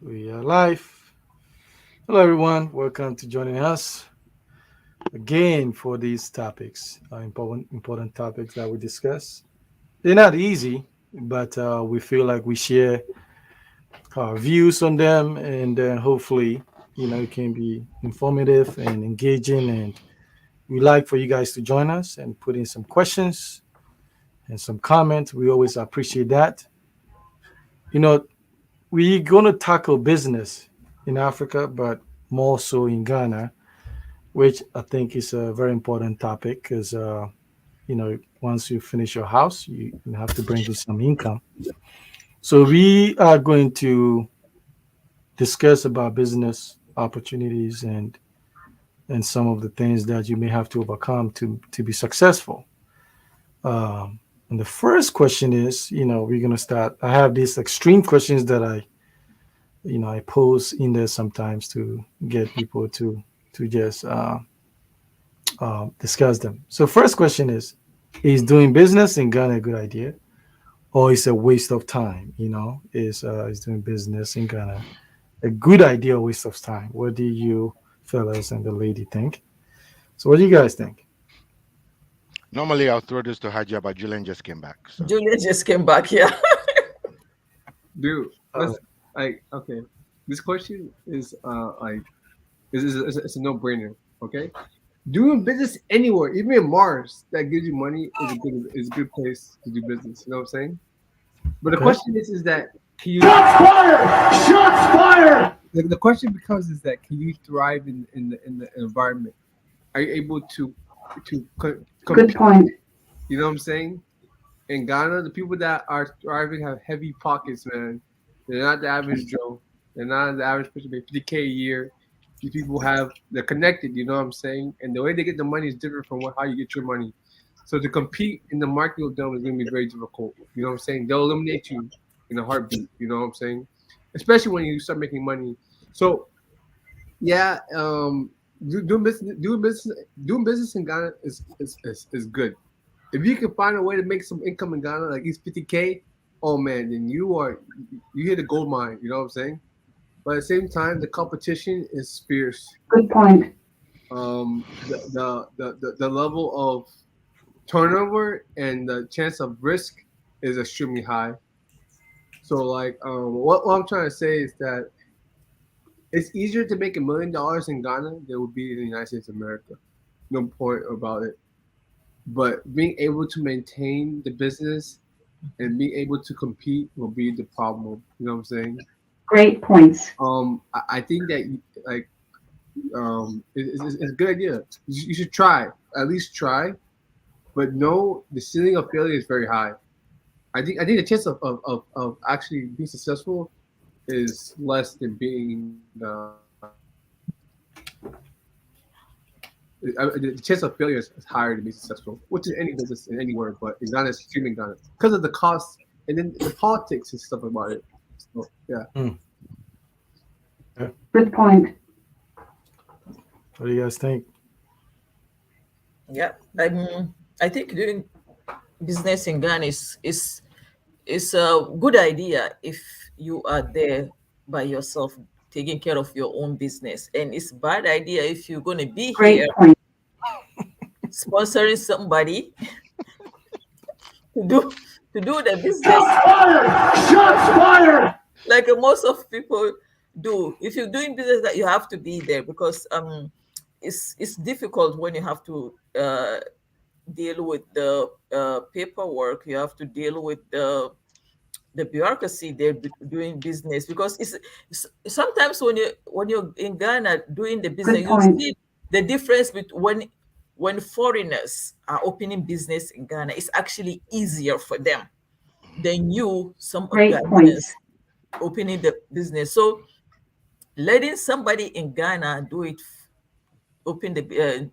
We are live. Hello, everyone. Welcome to joining us again for these topics, important topics that we discuss. They're not easy, but we feel like we share our views on them, and then hopefully, it can be informative and engaging. And we like for you guys to join us and put in some questions and some comments. We always appreciate that. You know, we're going to tackle business in Africa, but more so in Ghana, which I think is a very important topic because, once you finish your house, you have to bring in some income. So we are going to discuss about business opportunities and some of the things that you may have to overcome to be successful. And the first question is, we're going to start. I have these extreme questions that I pose in there sometimes to get people to just discuss them. So first question is doing business in Ghana a good idea or is a waste of time? Is doing business in Ghana a good idea or waste of time? What do you fellas and the lady think? So what do you guys think? Normally, I'll throw this to Hajia, but Julian just came back. So, Julia just came back here. Dude, Uh, let's okay. This question is it's a no-brainer. Okay, doing business anywhere, even in Mars, that gives you money is a good place to do business. You know what I'm saying? But the okay. question is that can you? Shots fired! Shots fired! The question becomes is that can you thrive in the environment? Are you able to Good compete? point. You know what I'm saying? In Ghana, the people that are thriving have heavy pockets, man. They're not the average Joe. They're not the average person making 50K a year. These people they're connected, you know what I'm saying? And the way they get the money is different from how you get your money. So to compete in the market with them is going to be very difficult. You know what I'm saying? They'll eliminate you in a heartbeat. You know what I'm saying? Especially when you start making money. So yeah, doing business in Ghana is good. If you can find a way to make some income in Ghana, like these 50K, oh man, then you hit a gold mine. You know what I'm saying? But at the same time, the competition is fierce. Good point. The level of turnover and the chance of risk is extremely high. So like, what I'm trying to say is that it's easier to make $1 million in Ghana than it would be in the United States of America. No point about it. But being able to maintain the business and being able to compete will be the problem. You know what I'm saying? Great points. I think that like it's a good idea. You should try, at least try, but no, the ceiling of failure is very high. I think the chance of actually being successful is less than being the chance of failure is higher to be successful, which is any business in anywhere, but in Ghana, it's extremely Ghana because of the cost and then the politics and stuff about it. So yeah. Hmm. Yeah. Good point. What do you guys think? Yeah, I think doing business in Ghana is a good idea if you are there by yourself, taking care of your own business, and it's bad idea if you're going to be Great here point. sponsoring somebody to do the business Shots fired! Shots fired! like most of people do. If you're doing business, that you have to be there because it's difficult when you have to deal with the paperwork. You have to deal with the bureaucracy there doing business because it's sometimes when you're in Ghana doing the business, Good you point. see the difference between when foreigners are opening business in Ghana. It's actually easier for them than some Great points. Ghanaians opening the business. So letting somebody in Ghana do it, open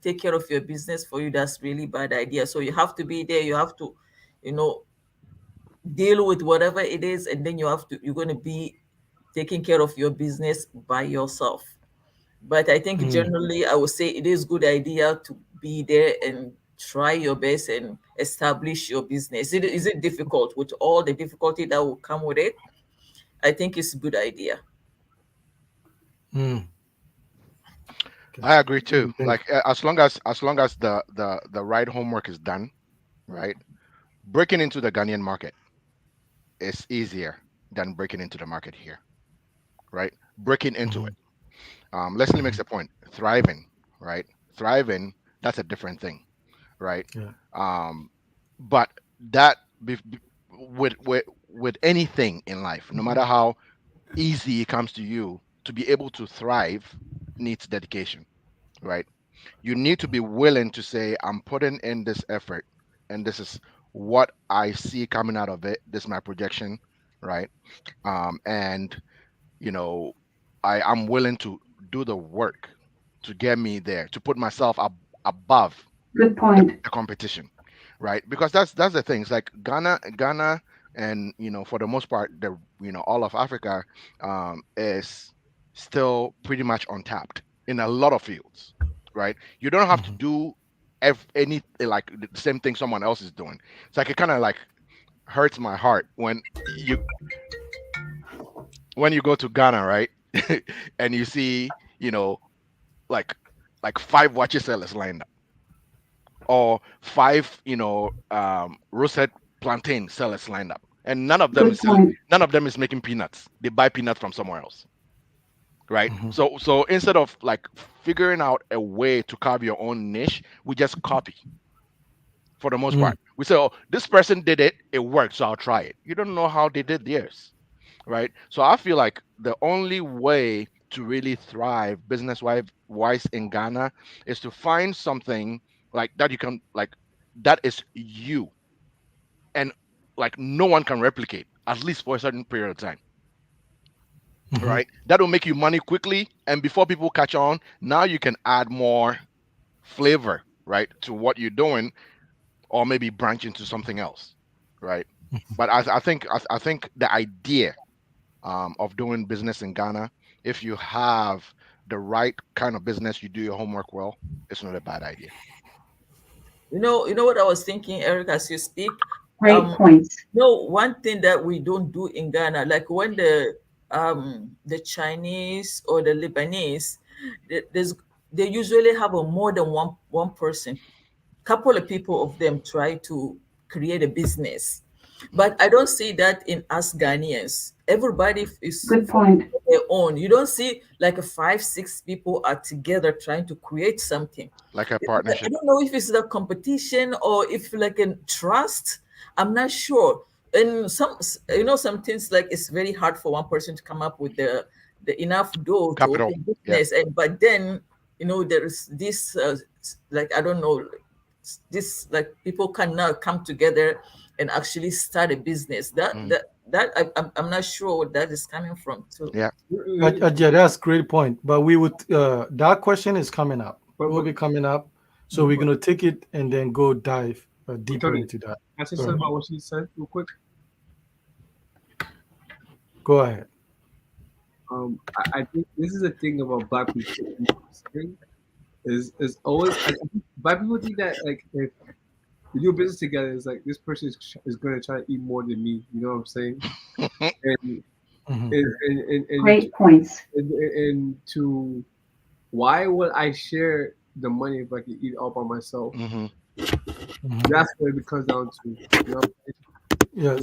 take care of your business for you, that's really bad idea. So you have to be there. You have to, you know, deal with whatever it is, and then you're going to be taking care of your business by yourself. But I think Hmm. generally I would say it is good idea to be there and try your best and establish your business. Is it difficult with all the difficulty that will come with it? I think it's a good idea. Mm. Okay. I agree What do too. you think? Like as long as the right homework is done, right? Breaking into the Ghanaian market is easier than breaking into the market here, right? Breaking into Mhm, it. Leslie makes mhm. a point. Thriving, right? Thriving, that's a different thing, right? Yeah. Um, but that with anything in life, no matter how easy it comes to you, to be able to thrive needs dedication, right? You need to be willing to say, I'm putting in this effort, and this is what I see coming out of it. This is my projection, right? And you know, I'm willing to do the work to get me there, to put myself above Good point. the competition, right? Because that's the thing. It's like Ghana, and for the most part, all of Africa is still pretty much untapped in a lot of fields, right? You don't have to Mhm, do any like the same thing someone else is doing. It's like it kind of like hurts my heart when you go to Ghana, right? And you see, like like five watches sellers lined up, or five, roasted plantain sellers lined up, and none of them Good is selling, point. none of them is making peanuts. They buy peanuts from somewhere else, right? mhm, So instead of like figuring out a way to carve your own niche, we just copy for the most mm, part. We say, oh, this person did it, it worked, so I'll try it. You don't know how they did theirs, right? So I feel like the only way to really thrive business wise in Ghana is to find something like that you can like that is you, and like no one can replicate, at least for a certain period of time, mhm, right? That will make you money quickly, and before people catch on, now you can add more flavor, right, to what you're doing, or maybe branch into something else, right? But I think the idea of doing business in Ghana, if you have the right kind of business, you do your homework well, it's not a bad idea. You know what I was thinking, Eric, as you speak. Great Um, points. one thing that we don't do in Ghana, like when the Chinese or the Lebanese, there's they usually have a more than one person, couple of people of them try to create a business. But I don't see that in us Ghanaians. Everybody is Good focused point. on their own. You don't see like a five, six people are together trying to create something. Like a I partnership. don't know if it's the competition or if like a trust. I'm not sure. And some things like it's very hard for one person to come up with the enough dough to Capital. open Yeah. business. And but then there's this like I don't know, this like people can now come together and actually start a business. Mhm. I'm not sure where that is coming from too. Yeah. Yeah, that's great point. But we would that question is coming up. It But, will but, be coming up. So but, we're but gonna take it and then go dive deeper Tony, into that. I said Go something ahead. about what she said real quick. Go ahead. I think this is the thing about black people is always I think black people think that like if we do business together, it's like this person is gonna try to eat more than me. You know what I'm saying? And Hmm. and Great points. to why would I share the money if I could eat it all by myself? Hmm. Hmm. That's what it comes down to. You know? Yeah.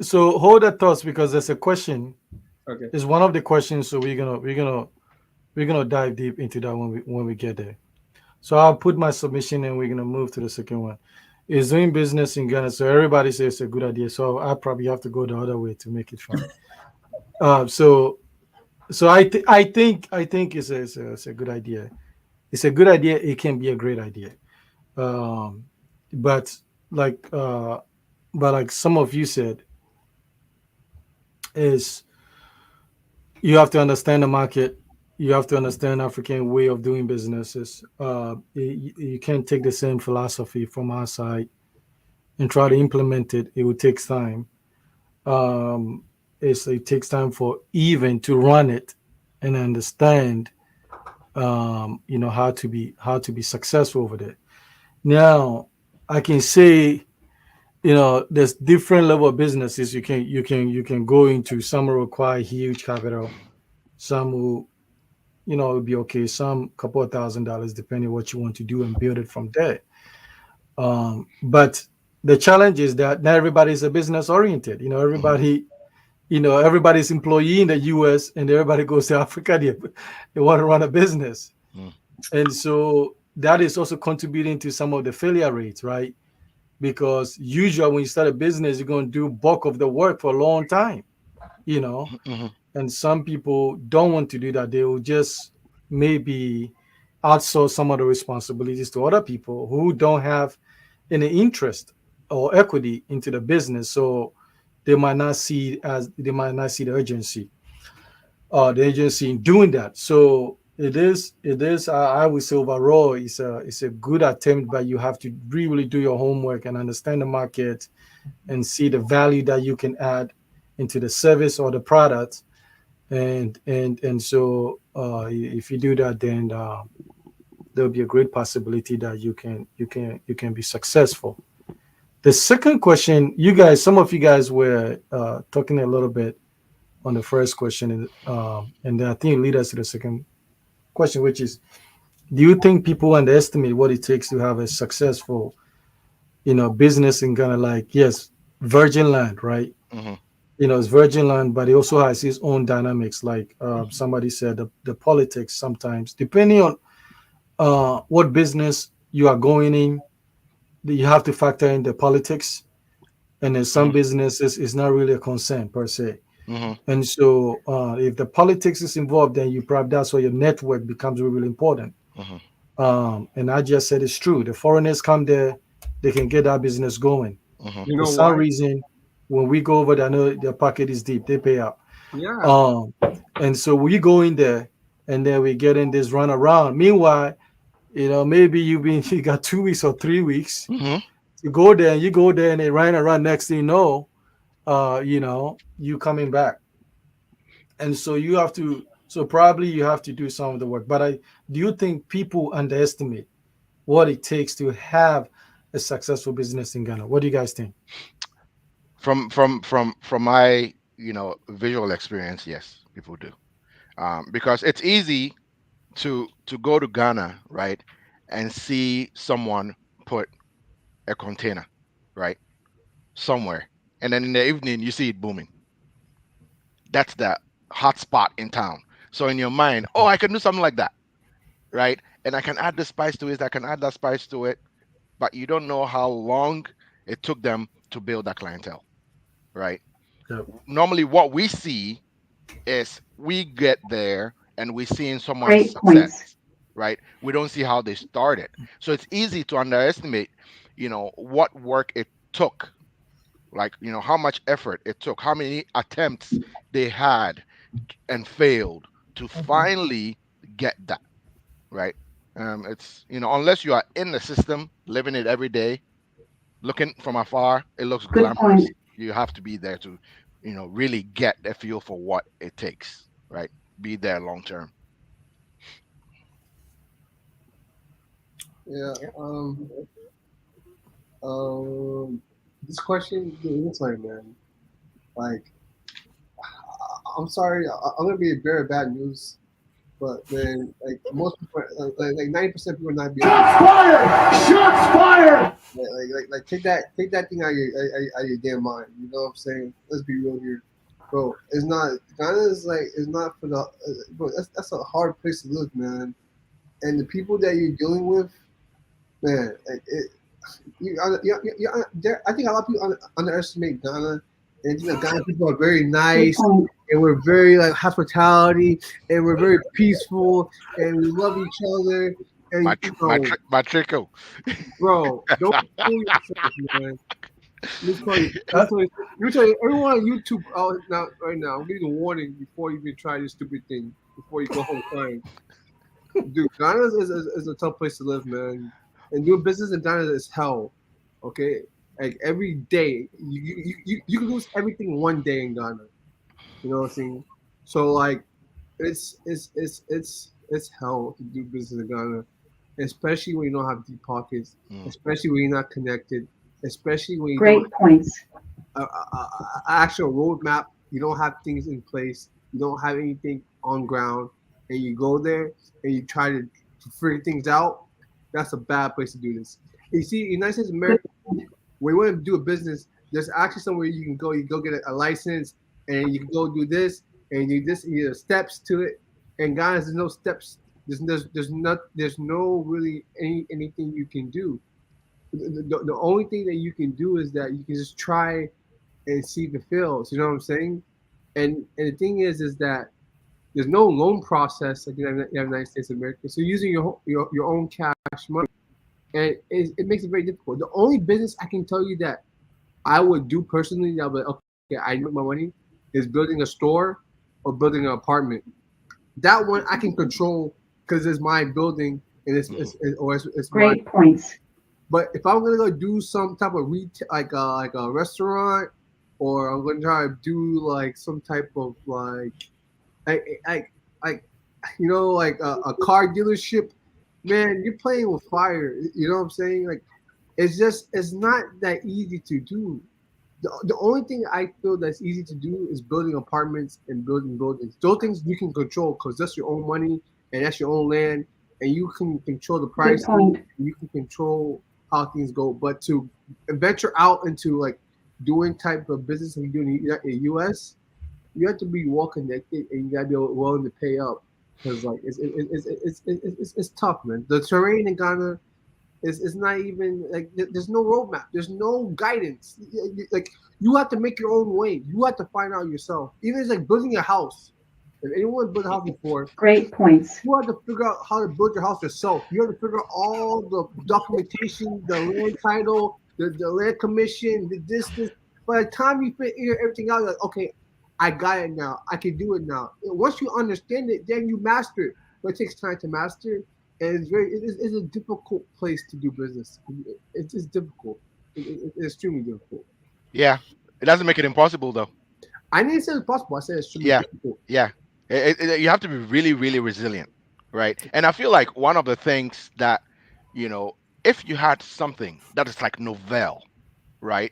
So hold that thoughts because there's a question. Okay. Is one of the questions. So we're gonna dive deep into that when we get there. So I'll put my submission and we're gonna move to the second one. Is doing business in Ghana. So everybody says it's a good idea. So I probably have to go the other way to make it fun. So I think it's a good idea. It's a good idea. It can be a great idea. Um, but like some of you said, is you have to understand the market. You have to understand African way of doing businesses. You can't take the same philosophy from our side and try to implement it. It would take time. Um, it takes time for even to run it and understand how to be successful over there. Now, I can say, there's different level of businesses you can go into. Some will require huge capital, some will it would be okay. Some couple of $1,000, depending what you want to do, and build it from there. But the challenge is that not everybody is a business oriented. Mhm. Everybody's employee in the U.S. and everybody goes to Africa. They want to run a business, Mhm. and so that is also contributing to some of the failure rates, right? Because usually when you start a business, you're going to do bulk of the work for a long time, you know. Mhm. And some people don't want to do that. They will just maybe outsource some of the responsibilities to other people who don't have any interest or equity into the business. So they might not see the agency in doing that. So it is I would say overall it's a good attempt, but you have to really do your homework and understand the market and see the value that you can add into the service or the product. And so if you do that, then there'll be a great possibility that you can be successful. The second question, some of you guys were talking a little bit on the first question, and then I think it lead us to the second question, which is, do you think people underestimate what it takes to have a successful, business in Ghana? Like, yes, virgin land, right? Mhm. It's virgin land, but it also has its own dynamics. Like somebody said, the politics sometimes, depending on what business you are going in, you have to factor in the politics. And in some Mhm. businesses, it's not really a concern per se. Mhm. And so, if the politics is involved, then you probably that's why your network becomes really important. Mhm. And I just said it's true. The foreigners come there, they can get that business going. Mhm. You For know some why? reason, when we go over there, I know their pocket is deep. They pay out. Yeah. Um, and so we go in there, and then we get in this run around. Meanwhile, maybe you got 2 weeks or 3 weeks Mhm. to go there, and you go there, and they run around. Next thing you know, you coming back. And so probably you have to do some of the work. But I do you think people underestimate what it takes to have a successful business in Ghana? What do you guys think? From my visual experience, yes, people do. Because it's easy to go to Ghana, right, and see someone put a container, right, somewhere, and then in the evening you see it booming. That's the hot spot in town. So in your mind, oh, I can do something like that, right? And I can add this spice to it. I can add that spice to it, but you don't know how long it took them to build that clientele, right? Yep. Normally, what we see is we get there and we seeing someone's Great success, points. right? We don't see how they started. So it's easy to underestimate, what work it took, like, how much effort it took, how many attempts they had and failed to finally get that, right? It's, unless you are in the system, living it every day, looking from afar, it looks Good point. glamorous. You have to be there to, really get a feel for what it takes, right? Be there long term. Yeah. This question, dude, it's like, man, like, I'm sorry, I'm gonna be a bearer of bad news, but man, like most people, like 90% people are not being honest. Shots fired! Shots fired! Like take that thing out of your damn mind. You know what I'm saying? Let's be real here, bro. It's not Ghana is not for the bro. That's a hard place to live, man. And the people that you're dealing with, man, like I think a lot of people underestimate Ghana, and Ghana people are very Good nice, point. and we're very like hospitality, and we're very peaceful, and we love each other, and My trickle. bro, don't fool yourself, man. Let me tell you, Uh, everyone on YouTube out now, right now, I'm giving you a warning before you even try this stupid thing, bore you go home crying. Dude, Ghana is a tough place to live, man. And doing business in Ghana is hell. Okay, like every day, you can lose everything one day in Ghana. You know what I'm saying? So like, it's hell to do business in Ghana, especially when you don't have deep pockets, Mm. especially when you're not connected, especially when you don't Great points. actual roadmap. You don't have things in place. You don't have anything on ground. and you go there and you try to figure things out, that's a bad place to do this. You see, United States of America, when you want to do a business, there's actually somewhere you can go. You go get a license, and you can go do this, and you steps to it. And guys, there's no steps. There's no really anything you can do. The only thing that you can do is that you can just try and see if it fails. You know what I'm saying? And the thing is that there's no loan process like in the United States of America. So you're using your own cash money, and it makes it very difficult. The only business I can tell you that I would do personally, that would okay, I need my money, is building a store or building an apartment. That one I can control because it's my building and it's my. Great points. But if I'm gonna go do some type of retail, like a restaurant, or I'm gonna try to do like some type of like like a car dealership, man, you're playing with fire. You know what I'm saying? Like, it's not that easy to do. The only thing I feel that's easy to do is building apartments and building buildings. Those things you can control because that's your own money and that's your own land, and you can control the Good price. point. You can control how things go. But to venture out into like doing type of business that we do in the U.S., you have to be well connected and you gotta be willing to pay up because like it's tough, man. The terrain in Ghana is not even like there's no roadmap, there's no guidance. Like you have to make your own way. You have to find out yourself. Even it's like building a house. If anyone built a house before, Great points. you have to figure out how to build your house yourself. You have to figure out all the documentation, the land title, the land commission, the distance. By the time you figure everything out, like, okay, I got it now. I can do it now. Once you understand it, then you master it. But it takes time to master it, and it's a difficult place to do business. It's just difficult. It's extremely difficult. Yeah, it doesn't make it impossible though. I didn't say it's possible. I said it's extremely Yeah, difficult. yeah. You have to be really, really resilient, right? And I feel like one of the things that, you know, if you had something that is like novel, right,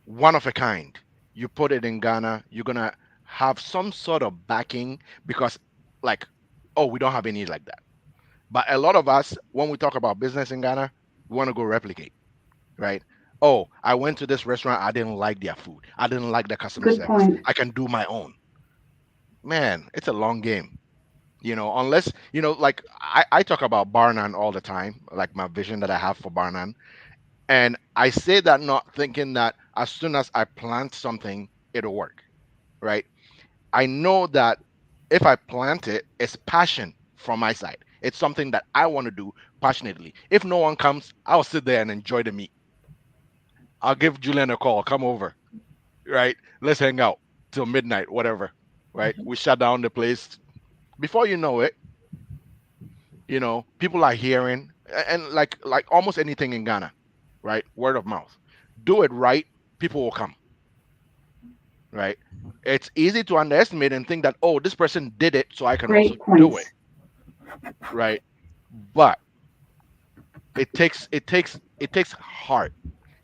one of a kind, you put it in Ghana, you're gonna have some sort of backing because, like, oh, we don't have any like that. But a lot of us, when we talk about business in Ghana, we want to go replicate, right? Oh, I went to this restaurant, I didn't like their food, I didn't like the customer Good service. point. I can do my own. Man, it's a long game. Unless like I talk about Barnan all the time, like my vision that I have for Barnan. And I say that not thinking that as soon as I plant something, it'll work, right? I know that if I plant it, it's passion from my side. It's something that I want to do passionately. If no one comes, I'll sit there and enjoy the meat. I'll give Julian a call, come over, right? Let's hang out till midnight, whatever, right? We shut down the place. Before you know it, people are hearing, and like almost anything in Ghana, right? Word of mouth. Do it right, people will come, right? It's easy to underestimate and think that, oh, this person did it, so I can also Great do it, points. right? But it takes heart.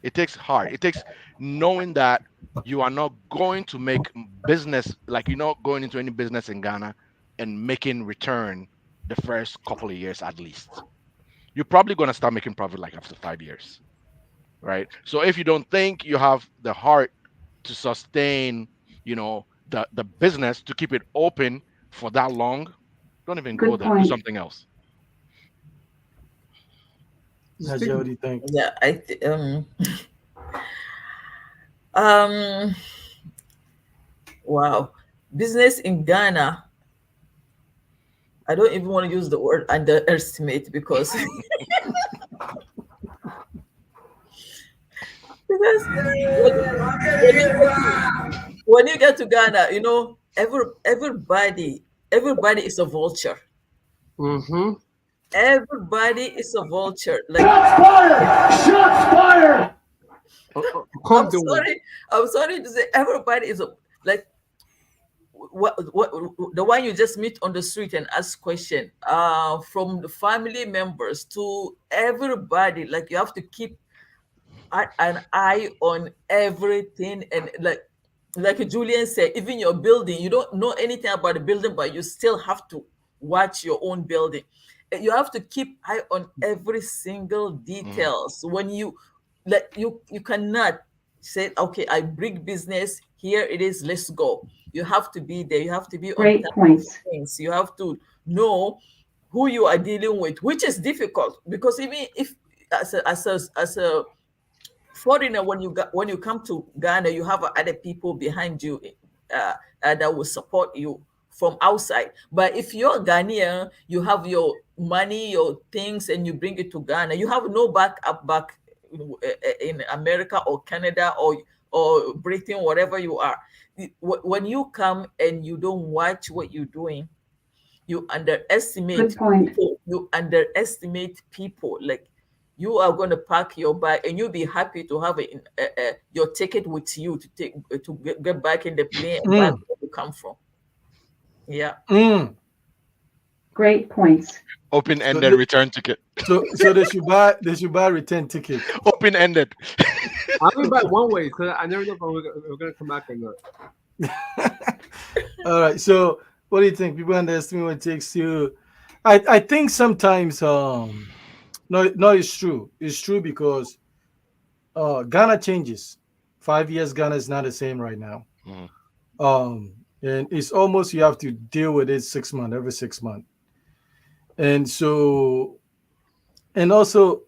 It takes heart. It takes knowing that you are not going to make business, like you're not going into any business in Ghana and making return the first couple of years at least. You're probably going to start making profit like after 5 years, right? So if you don't think you have the heart to sustain, the business to keep it open for that long, don't even go Good there. Do point. something else. Just Nadia, what think, do you think? Yeah, um wow. Business in Ghana, I don't even want to use the word underestimate because because when you get to when you get to Ghana, everybody is a vulture. mm-hmm. Everybody is a vulture. Like, Shots fired! Shots fired! I'm Comfortable. sorry, I'm sorry to say, everybody is like what the one you just meet on the street and ask question. From the family members to everybody, like you have to keep an eye on everything, and like like Julian said, even your building, you don't know anything about the building, but you still have to watch your own building. You have to keep eye on every single Mhm. details. When you like you cannot say, okay, I bring business, here it is, let's go. You have to be there, you have to be on Great top of points. things, you have to know who you are dealing with, which is difficult because even if as a foreigner, when you come to Ghana, you have other people behind you, uh, that will support you from outside. But if you're Ghanaian, you have your money, your things, and you bring it to Ghana. You have no backup back in America or Canada or Britain, whatever you are. When you come and you don't watch what you're doing, you Good underestimate point. people. You underestimate people. Like you are going to pack your bag and you'll be happy to have your ticket with you to get back in the plane and back Mm, where you come from. Yeah. mm. Great points. So, Open-ended return ticket. so they should buy return ticket. Open-ended. I only buy one way because I never know if we're gonna come back or not. All right. So what do you think? People underestimate what it takes to. I think sometimes no, it's true. It's true because Ghana changes. 5 years Ghana is not the same right now. Mhm. And it's almost you have to deal with it 6 months, every 6 months. And so, and also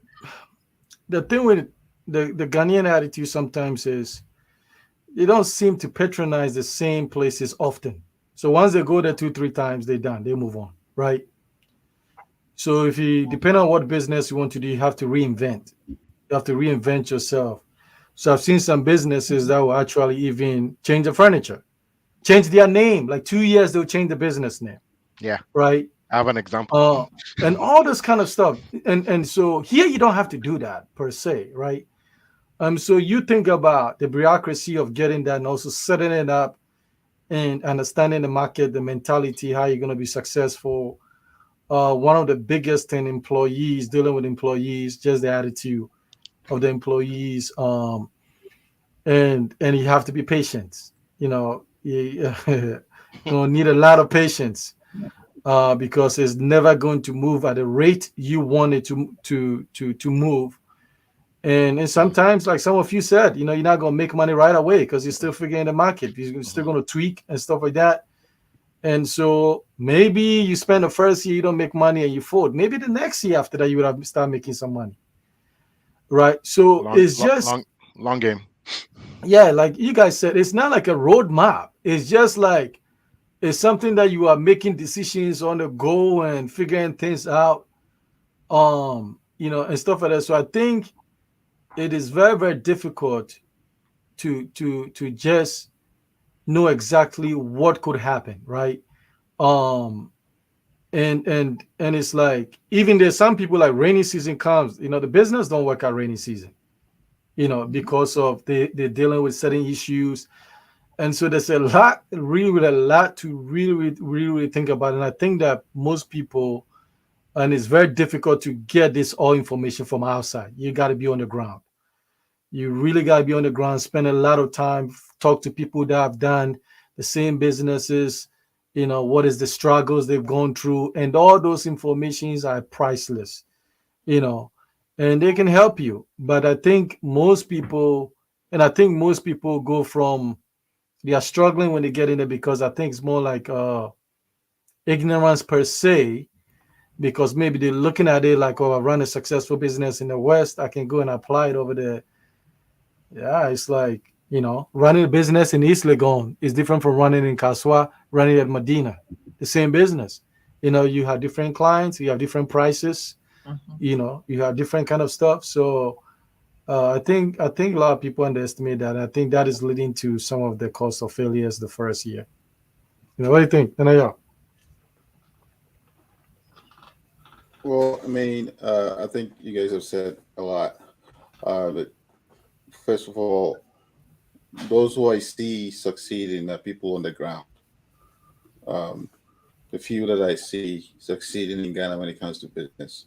the thing with the Ghanaian attitude sometimes is they don't seem to patronize the same places often. So once they go there two, three times, they're done. They move on, right? So if you depend on what business you want to do, you have to reinvent. You have to reinvent yourself. So I've seen some businesses that will actually even change the furniture, change their name. Like 2 years, they'll change the business name, Yeah, right? I have an example. Uh, and all this kind of stuff. And so here you don't have to do that per se, right? So you think about the bureaucracy of getting that and also setting it up and understanding the market, the mentality, how you're going to be successful. One of the biggest thing employees dealing with employees, just the attitude of the employees, and you have to be patient. You gonna need a lot of patience because it's never going to move at the rate you want it to move. And sometimes, like some of you said, you're not gonna make money right away because you're still figuring the market. You're still Mhm. gonna tweak and stuff like that. And so maybe you spend the first year you don't make money and you fold. Maybe the next year after that you would have start making some money, right? So Long, it's long, just long, long game. yeah, like you guys said, it's not like a roadmap. It's just like it's something that you are making decisions on the go and figuring things out, and stuff like that. So I think it is very, very difficult to just know exactly what could happen, right? Um, and it's like even there's some people like rainy season comes, the business don't work out rainy season, because of they're dealing with certain issues. And so there's a lot, really, really a lot to really, really, really, really think about. And I think that most people, and it's very difficult to get this all information from outside. You got to be on the ground. You really got to be on the ground, spend a lot of time, talk to people that have done the same businesses, what is the struggles they've gone through. And all those informations are priceless, you know, and they can help you. But I think most people go from, they are struggling when they get in there because I think it's more like ignorance per se, because maybe they're looking at it like, oh, I run a successful business in the West, I can go and apply it over there. Yeah, it's like, running a business in East Legon is different from running in Kaswa, running at Medina. The same business. You have different clients, you have different prices, Mhm. you have different kind of stuff. So I think a lot of people underestimate that. I think that is leading to some of the cost of failures the first year. What do you think? And yeah. Well, I mean, I think you guys have said a lot. But first of all, those who I see succeeding are people on the ground. Um, the few that I see succeeding in Ghana when it comes to business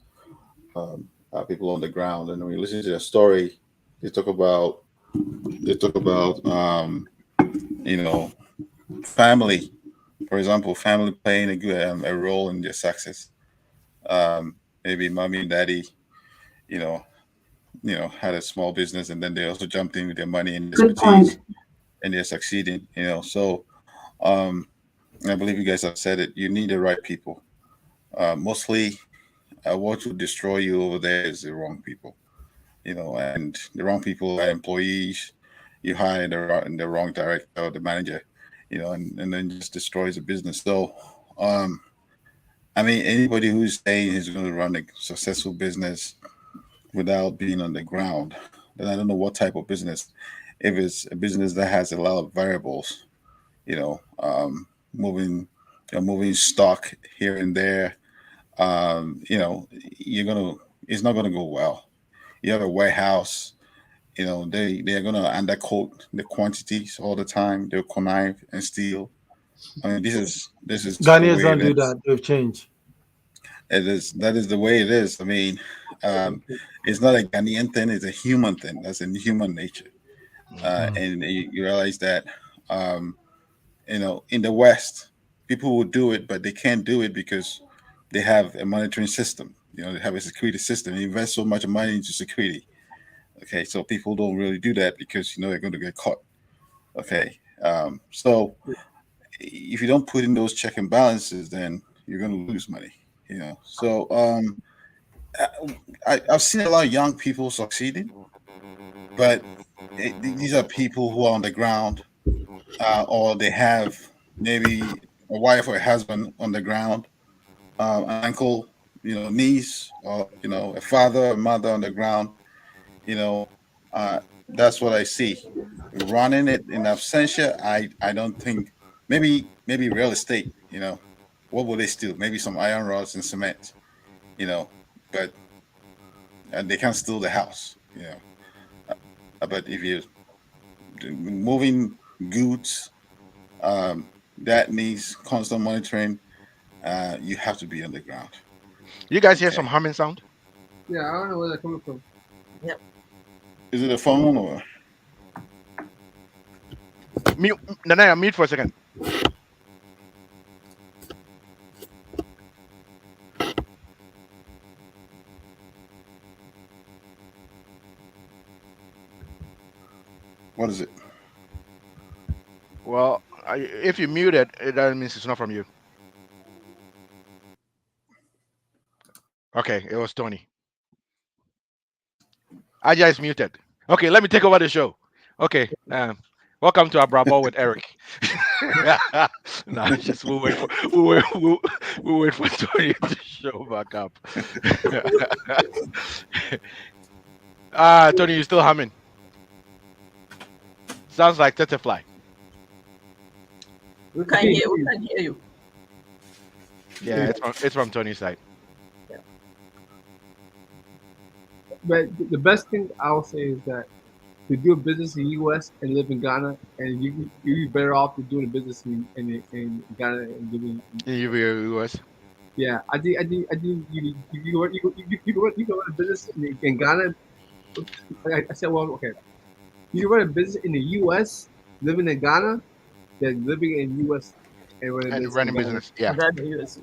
are people on the ground. And when you listen to their story, they talk about they talk about you know, family, for example, family playing a role in their success. Maybe mommy and daddy, you know, had a small business, and then they also jumped in with their money and Good expertise, point. and they're succeeding. So um, I believe you guys have said it. You need the right people. Mostly, what will destroy you over there is the wrong people. And the wrong people are employees. You hire the wrong director or the manager, and then just destroys the business. So, um, I mean, anybody who's saying he's going to run a successful business without being on the ground, then I don't know what type of business. If it's a business that has a lot of variables, moving, moving stock here and there, you're gonna, it's not gonna go well. You have a warehouse, they're gonna undercoat the quantities all the time. They'll connive and steal. I mean, this is just the Ghanaians way don't it do is. that. They've changed. It is that is the way it is. I mean, um, it's not a Ghanaian thing; it's a human thing. That's in human nature, Mm. and you realize that, um, in the West, people will do it, but they can't do it because they have a monitoring system. They have a security system. They invest so much money into security. Okay, so people don't really do that because they're going to get caught. Okay, so if you don't put in those check and balances, then you're going to lose money. So I've seen a lot of young people succeeding, but these are people who are on the ground, or they have maybe a wife or a husband on the ground, an uncle, niece, or a father or mother on the ground. You know, uh, that's what I see. Running it in absentia, I don't think. Maybe real estate. What will they steal? Maybe some iron rods and cement. You know, but they can't steal the house. But if you're moving goods, that needs constant monitoring. You have to be on the ground. You guys hear Okay, some humming sound? Yeah, I don't know where they're coming from. Yep. is it a phone or? Mute, Nana, mute for a second. What is it? Well, if you mute it, that means it's not from you. Okay, it was Tony. Aja is muted. Okay, let me take over the show. Okay, welcome to Abrabo with Eric. No, just we'll wait for Tony to show back up. Tony, you still humming? Sounds like Tetefly. We can hear you. Yeah, it's from Tony's side. But the best thing I'll say is that to do a business in the U.S. and live in Ghana, and you'd be better off to doing a business in Ghana and living. In US. Yeah, I think you run a business in Ghana. I said, well, okay, you run a business in the U.S. living in Ghana than living in U.S. and running a And business in running Ghana. business. Yeah. That the US.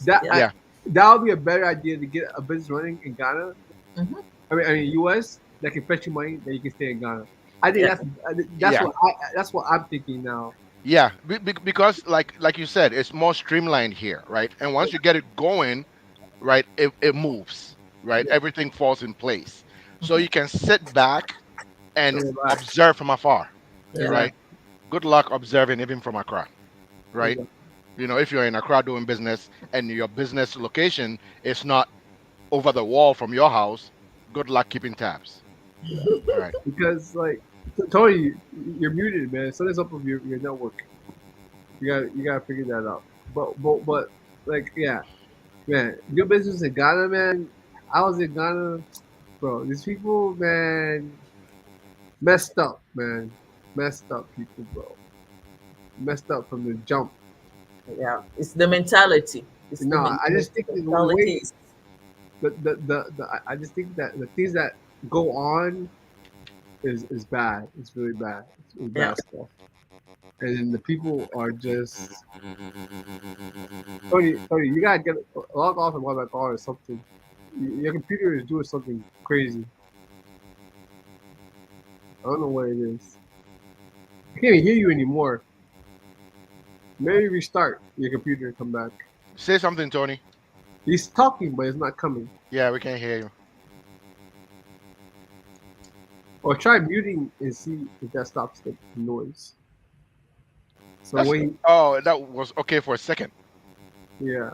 That Yeah. Yeah. that would be a better idea to get a business running in Ghana. Mhm. I mean, U.S. that can fetch you money that you can stay in Ghana. I think Yeah. that's Yeah. what I'm thinking now. Yeah, because like you said, it's more streamlined here, right? And once you get it going, right, it moves, right? Yeah. Everything falls in place. So you can sit back and So relax. observe from afar, Yeah. right? Good luck observing even from Accra, right? Exactly. If you're in Accra doing business and your business location is not over the wall from your house, good luck keeping tabs. All right. Because like Tony, you're muted, man. Something's up with your network. You gotta figure that out. But like yeah, man, your business in Ghana, man. I was in Ghana, bro. These people, man, messed up, man. Messed up people, bro. Messed up from the jump. Yeah. It's the mentality. It's the No, I just think the mentality. way I just think that the things that go on is bad. It's really bad. It's Yeah. bad stuff. and then the people are just Tony, you gotta get log off and log back on or something. Your computer is doing something crazy. I don't know what it is. I can't even hear you anymore. Maybe restart your computer and come back. Say something, Tony. He's talking, but it's not coming. Yeah, we can't hear you. Or try muting and see if that stops the noise. So That's when oh, that was okay for a second. yeah,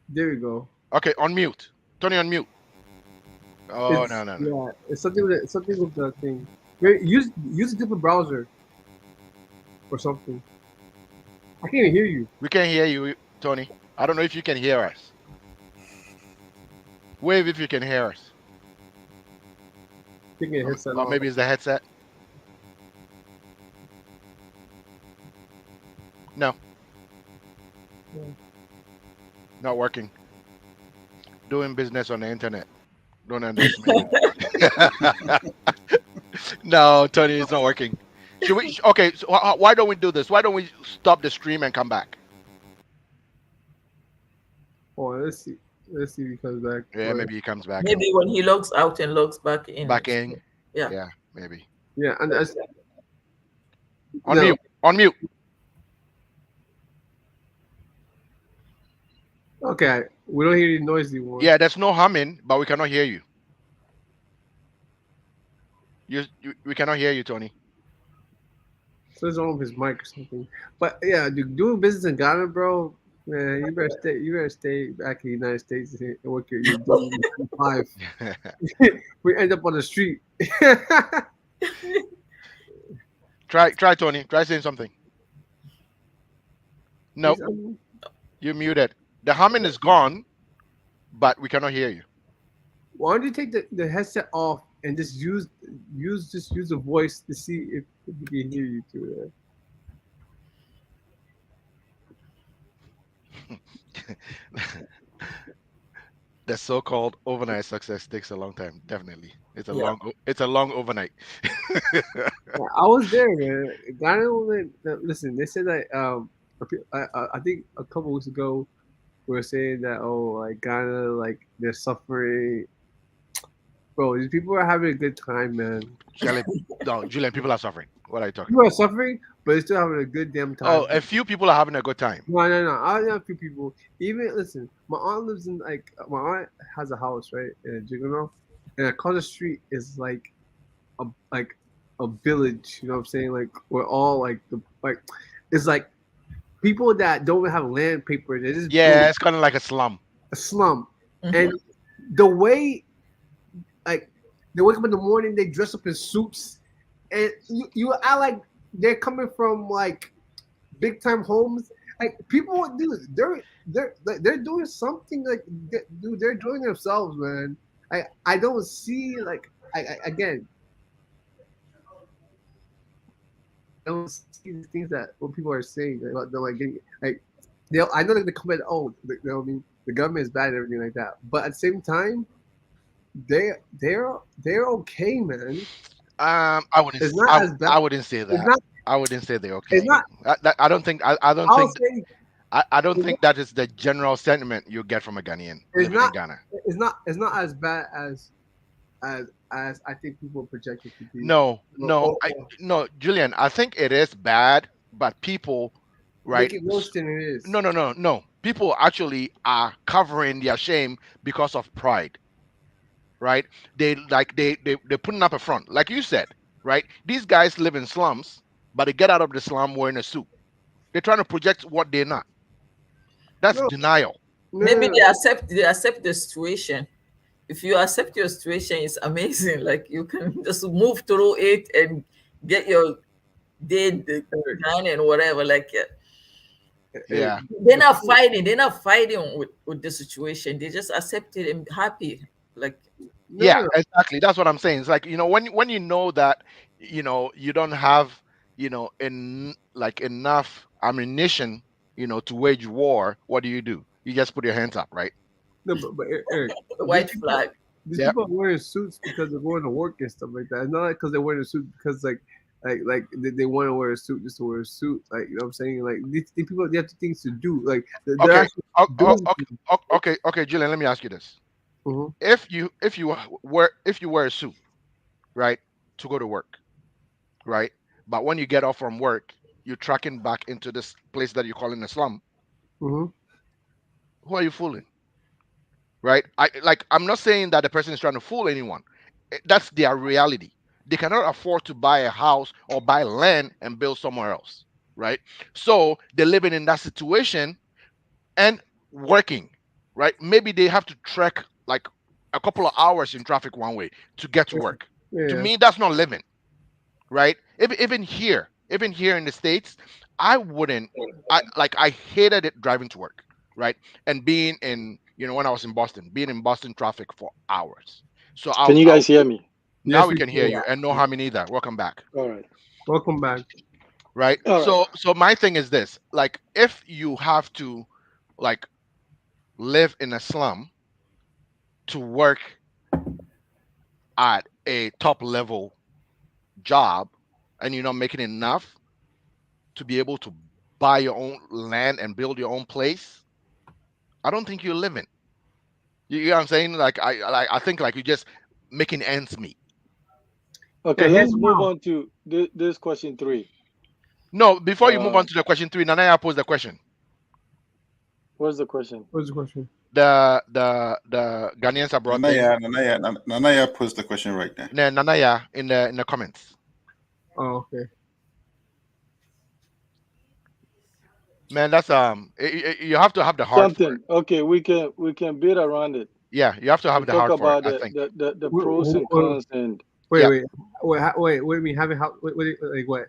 there we go. Okay, on mute. Tony, on mute. Oh It's no, no, no. yeah, it's something with the thing. Maybe use a different browser or something. I can't even hear you. We can't hear you, Tony. I don't know if you can hear us. Wave if you can hear us. Taking a headset Or off. maybe it's the headset. No. Yeah. Not working. Doing business on the internet. Don't underestimate it. No, Tony, it's not working. Should we? Okay, so why don't we do this? Why don't we stop the stream and come back? Oh, let's see. Let's see if he comes back. Yeah, Or- maybe he comes back and Maybe when he logs out and logs back in. back in. Yeah. Yeah, maybe. yeah, and that's, On no, mute. On mute. okay. We don't hear any noise anymore. Yeah, there's no humming, but we cannot hear you. We cannot hear you, Tony. So it's on his mic or something. But yeah, dude, doing business in Ghana, bro. Man, you better stay. You better stay back in the United States and work your doing life. We end up on the street. Try, Tony. Try saying something. No, you're muted. The humming is gone, but we cannot hear you. Why don't you take the headset off and just use the voice to see if we can hear you through The so-called overnight success takes a long time. Definitely, Yeah. it's a long overnight. there. I was there, man. Ghana woman. Listen, they said that I think a couple weeks ago we were saying that like Ghana like they're suffering. Bro, these people are having a good time, man. Shelley, no, Julian, people are suffering. What are you talking People about? are suffering, but they're still having a good damn time. Oh, a few people are having a good time. No. I know a few people. Even listen, my aunt lives in my aunt has a house right in Jigano, and across the street is a like a village. You know what I'm saying? Like we're all it's like people that don't have land paper. They just Yeah, build it's kind of like a slum. a slum, Mhm. and the way like they wake up in the morning, they dress up in suits, and you act like they're coming from like big time homes. Like people, dude, they're doing something dude, they're enjoying themselves, man. I don't see again. I don't see the things that what people are saying about them like getting like I know that they comment you know what I mean the government is bad and everything like that, but at the same time they're okay, man. I wouldn't. It's not as bad. I wouldn't say It's that. not. I wouldn't say they're okay. It's not. I don't think. I don't I'll think. say I don't think that is the general sentiment you get from a Ghanaian it's living in not. Ghana. It's not as bad as I think people project it to be. No, no, Or no, Julian. I think it is bad, but people, right? make it worse than it is. No. People actually are covering their shame because of pride, right? They're putting up a front, like you said, right? These guys live in slums, but they get out of the slum wearing a suit. They're trying to project what they're not. That's No, denial. Maybe no. they accept the situation. If you accept your situation, it's amazing. Like you can just move through it and get your day done and whatever. Like Yeah. they're not fighting. They're not fighting with the situation. They just accept it and happy. Like Yeah, No. exactly. That's what I'm saying. It's like, when you know that, you don't have, enough ammunition, to wage war, what do? You just put your hands up, right? No, but Eric, the white flag. these Yeah. people are wearing suits because they're going to work and stuff like that. It's not like because they're wearing a suit because like like they want to wear a suit just to wear a suit. Like you know what I'm saying? Like these people they have things to do. Like they're Okay. actually doing. Okay, Julian. Let me ask you this: Mhm, if you wear a suit, right, to go to work, right, but when you get off from work, you're tracking back into this place that you're calling a slum. mhm. Who are you fooling? Right? I'm not saying that the person is trying to fool anyone. That's their reality. They cannot afford to buy a house or buy land and build somewhere else. Right? So they're living in that situation and working. Right? Maybe they have to trek like a couple of hours in traffic one way to get to work. To Yeah. me, that's not living, right? Even here in the states, I wouldn't. I hated it driving to work, right? And being in, when I was in Boston, being in Boston traffic for hours. So Can you guys hear me? now Yes, we we can hear can. you, and no harm in either. Welcome back, All right. Welcome back. right? All right. So my thing is this: like, if you have to, like, live in a slum to work at a top level job, and you're not making enough to be able to buy your own land and build your own place, I don't think you're living. You know what I'm saying? I think like you're just making ends meet. Okay, Yeah, here's let's move how. on to this question three. No, before you move Uh, on to the question three, Nanaya posed the question. what's the question? What's the question? The Ghanaians abroad thing. Nanaya posed the question right there. Nanaya in the comments. Oh, okay. Man, that's you have to have the heart for it. Something. Okay, we can beat around it Yeah, you have to have and the talk heart for it, about I the think. the, the, the Wait, pros and cons and wait, Yeah. wait, wait. Wait, what do you mean having how? Like what?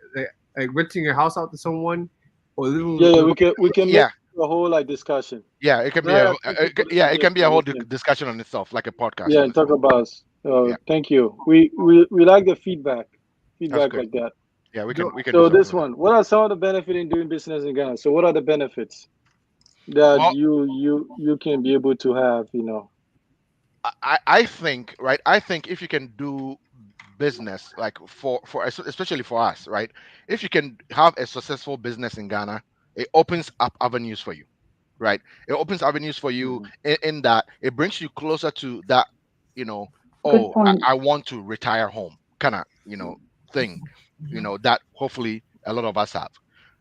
Like renting your house out to someone, or living? yeah, we can make Yeah. a whole like discussion. Yeah, it can be Now I a have two people yeah, that it just can be a whole listen. discussion on itself, like a podcast Yeah, on and talk itself. about. Yeah, Thank you. We like the feedback, that's feedback good. like that. Yeah, we Joe, can we can do So something this with that. one, what are some of the benefits in doing business in Ghana? So what are the benefits that Well, you can be able to have? I think, right. I think if you can do business, like, especially for us, right, if you can have a successful business in Ghana, it opens up avenues for you, right? It opens avenues for you Mhm. in that it brings you closer to that, you know Good oh, I points. want to retire home kind of, thing, that hopefully a lot of us have,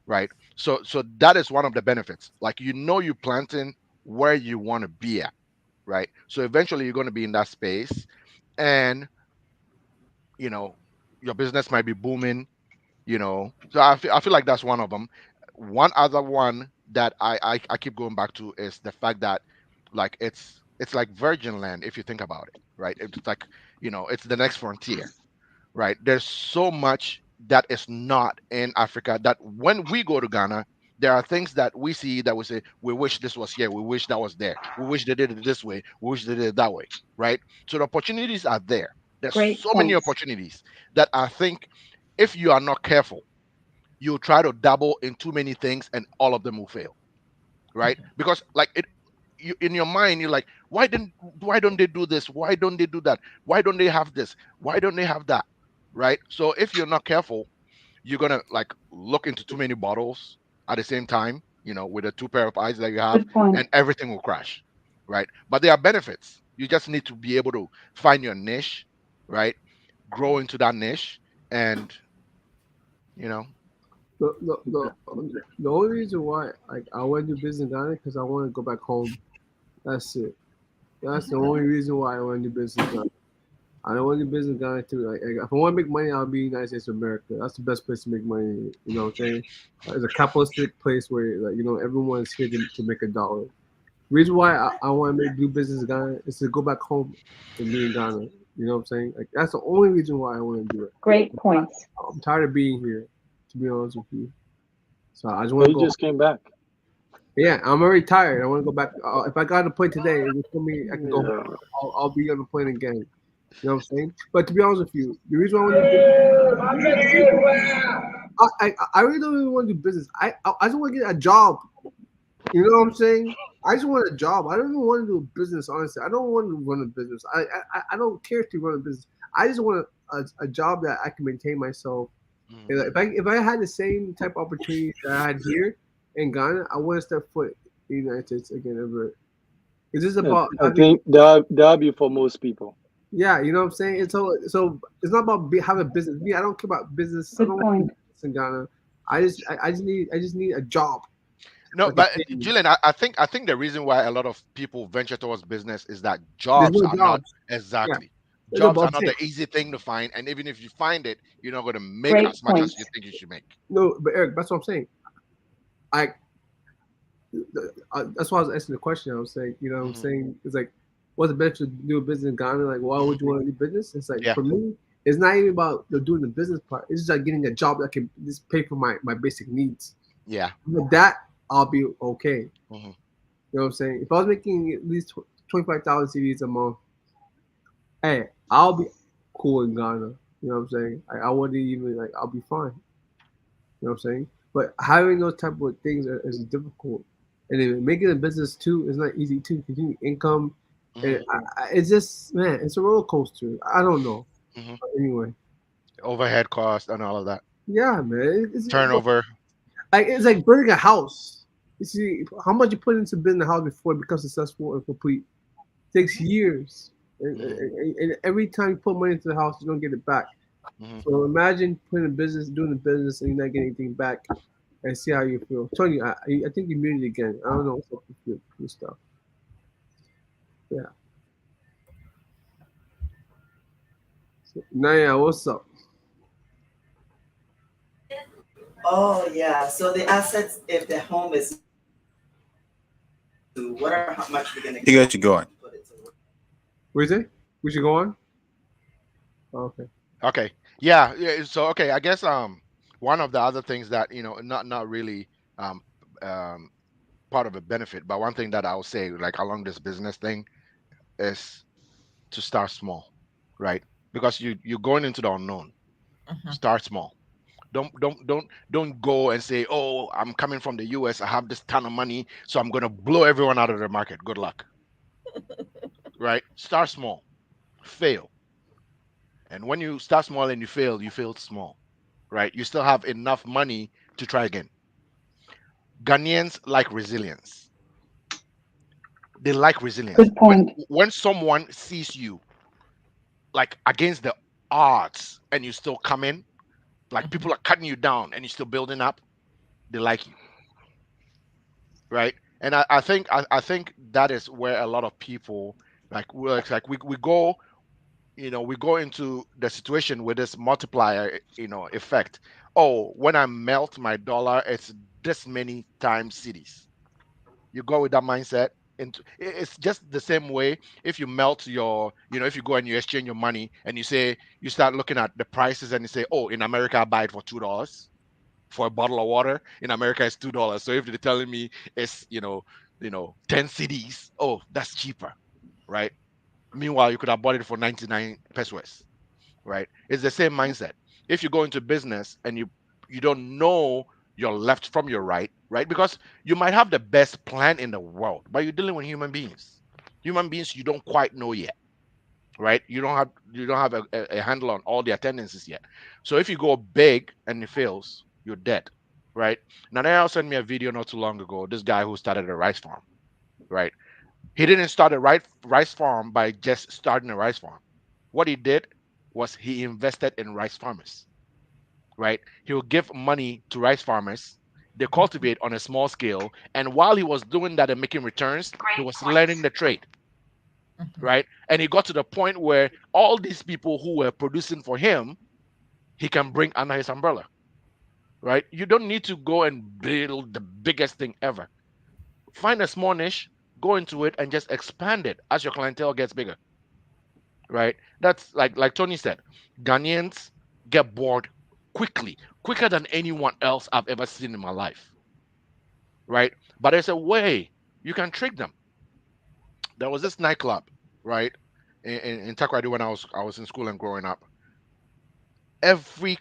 right? So that is one of the benefits. Like, you're planting where you want to be at, right? So eventually you're going to be in that space, and you know your business might be booming. So I feel like that's one of them. One other one that I keep going back to is the fact that, like, it's like virgin land, if you think about it, right? It's like, it's the next frontier, right? There's so much that is not in Africa that when we go to Ghana, there are things that we see that we say, we wish this was here, we wish that was there, we wish they did it this way, we wish they did it that way, right? So the opportunities are there. There's Great so many points. opportunities that I think, if you are not careful, you'll try to dabble in too many things and all of them will fail, right? Because, like, in your mind, you're like, why don't they do this, why don't they do that, why don't they have this, why don't they have that, right? So if you're not careful, you're gonna, like, look into too many bottles at the same time, with the two pair of eyes that you have, Good point. and everything will crash, right? But there are benefits. You just need to be able to find your niche, right? Grow into that niche, and you know the, the, the, the only reason why like I want to do business in Ghana because I want to go back home. That's it. That's the only reason why I want to do business in Ghana. I don't want to do business in Ghana too. Like, if I want to make money, I'll be in the United States of America. That's the best place to make money. You know what I'm saying? It's a capitalistic place where, like, everyone's here to make a dollar. Reason why I want to do business in Ghana is to go back home and be in Ghana. You know what I'm saying? Like, that's the only reason why I want to do it. Great points. I'm tired of being here, to be honest with you. So I just But want to you go. just came back. Yeah, I'm already tired. I want to go back. If I got on a plane today, they told me I can go home. Yeah. I'll be on the plane again. You know what I'm saying? But to be honest with you, the reason why I want to do I really don't even want to do business. I just want to get a job. You know what I'm saying? I just want a job. I don't even want to do a business. Honestly, I don't want to run a business. I don't care to run a business. I just want a job that I can maintain myself Mhm. If I had the same type of opportunity that I had here in Ghana, I wouldn't step foot in the United States again ever. It's just I, about I having, think that'll be for most people. yeah, you know what I'm saying. And so it's not about having a business. Me, I don't care about business. I Good don't want to do point. business in Ghana. I just need a job No, that can but pay me. Julian, I think the reason why a lot of people venture towards business is that There's jobs no are not jobs. Yeah, exactly. that's Jobs are about not it. the easy thing to find, and even if you find it, you're not going to make Great as much as you points. think you should make. No, but Eric, that's what I'm saying. I that's why I was asking the question. I was saying, you know, what I'm Hmm. saying it's like, what's the benefit of doing business in Ghana? Like, why Hmm. would you want to do business? It's like Yeah, for me, it's not even about doing the business part. It's just like getting a job that can just pay for my basic needs. yeah. With that, I'll be okay. Hmm. You know what I'm saying? If I was making at least 25,000 CDs a month, hey, I'll be cool in Ghana. You know what I'm saying? I wouldn't even like. I'll be fine. You know what I'm saying? But having those type of things is difficult, and then making a business too is not easy too. Because you need income, Hmm. and it's just man, it's a roller coaster. I don't know. Hmm. But anyway, Overhead cost and all of that. yeah, man, Turnover. it's like building a house. You see how much you put into building a house before it becomes successful and complete. It takes years, Hmm. and every time you put money into the house, you don't get it back. Hmm. So imagine putting a business, doing the business, and you're not getting anything back, and see how you feel. Tony, I think you muted again. I don't know what's up with your stuff. Yeah. So, Naya, what's up? Oh yeah. So the assets, if the home is to whatever how much we're gonna You get guys should go on. put it to work. What you say? We should go on. Oh, okay. Okay. Yeah. Yeah. So okay, I guess one of the other things that not really um um part of a benefit, but one thing that I'll say like along this business thing is to start small, right? Because you're going into the unknown. Mhm. Start small. Don't go and say, oh, I'm coming from the US, I have this ton of money, so I'm gonna blow everyone out of the market. Good luck, right? Start small, fail, and when you start small and you fail small, right? You still have enough money to try again. Ghanaians like resilience. They like resilience. Good point. When someone sees you like against the odds and you still come in, like Mhm. people are cutting you down and you're still building up, they like you, right? And I think that is where a lot of people like we go, we go into the situation with this multiplier, effect. Oh, when I melt my dollar, it's this many times cities. You go with that mindset, and it's just the same way. If you melt your, if you go and you exchange your money and you start looking at the prices and you say, oh, in America I buy it for $2 for a bottle of water. In America it's $2. So if they're telling me it's 10 CDs, oh, that's cheaper, right? Meanwhile, you could have bought it for 99 pesos, right? It's the same mindset. If you go into business and you don't know your left from your right, right? Because you might have the best plan in the world, but you're dealing with human beings. Human beings you don't quite know yet, right? You don't have a handle on all their tendencies yet. So if you go big and it fails, you're dead, right? Now they also sent me a video not too long ago. This guy who started a rice farm, right? He didn't start a rice farm by just starting a rice farm. What he did was he invested in rice farmers, right? He will give money to rice farmers. They cultivate on a small scale. And while he was doing that and making returns, he was learning the trade, Mhm. right? And he got to the point where all these people who were producing for him, he can bring under his umbrella, right? You don't need to go and build the biggest thing ever. Find a small niche, go into it, and just expand it as your clientele gets bigger, right? That's like Tony said, Ghanaians get bored quickly, quicker than anyone else I've ever seen in my life, right? But there's a way you can trick them. There was this nightclub, right, in Takoradi when I was in school and growing up. Every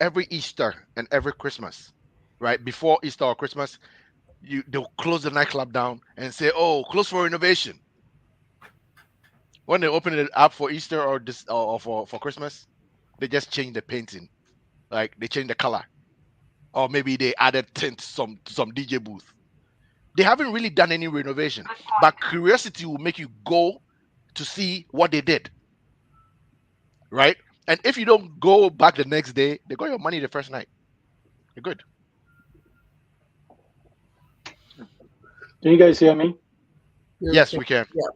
every Easter and every Christmas, right before Easter or Christmas, they'll close the nightclub down and say, "Oh, close for renovation." When they open it up for Easter or this or for Christmas, they just change the painting Like they changed the color, or maybe they added tint to some DJ booth. They haven't really done any renovation, but curiosity will make you go to see what they did, right? And if you don't go back the next day, they got your money the first night. You're good. Can you guys hear me? Yes, we can. Yeah.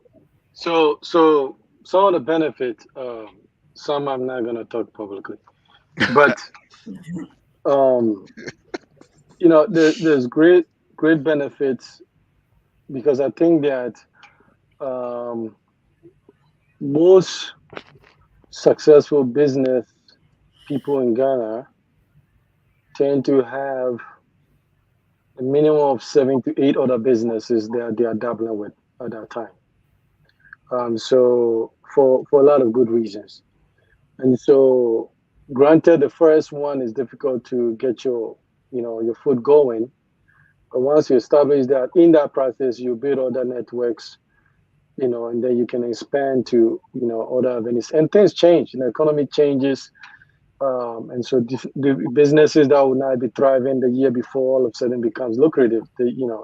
So some of the benefits, some I'm not gonna talk publicly, but um, there's great benefits because I think that um, most successful business people in Ghana tend to have a minimum of 7 to 8 other businesses that they are dabbling with at that time. So for a lot of good reasons. And so, granted, the first one is difficult to get your foot going. But once you establish that, in that process, you build other networks, and then you can expand to, other avenues. And things change. The economy changes. And so the businesses that would not be thriving the year before all of a sudden becomes lucrative.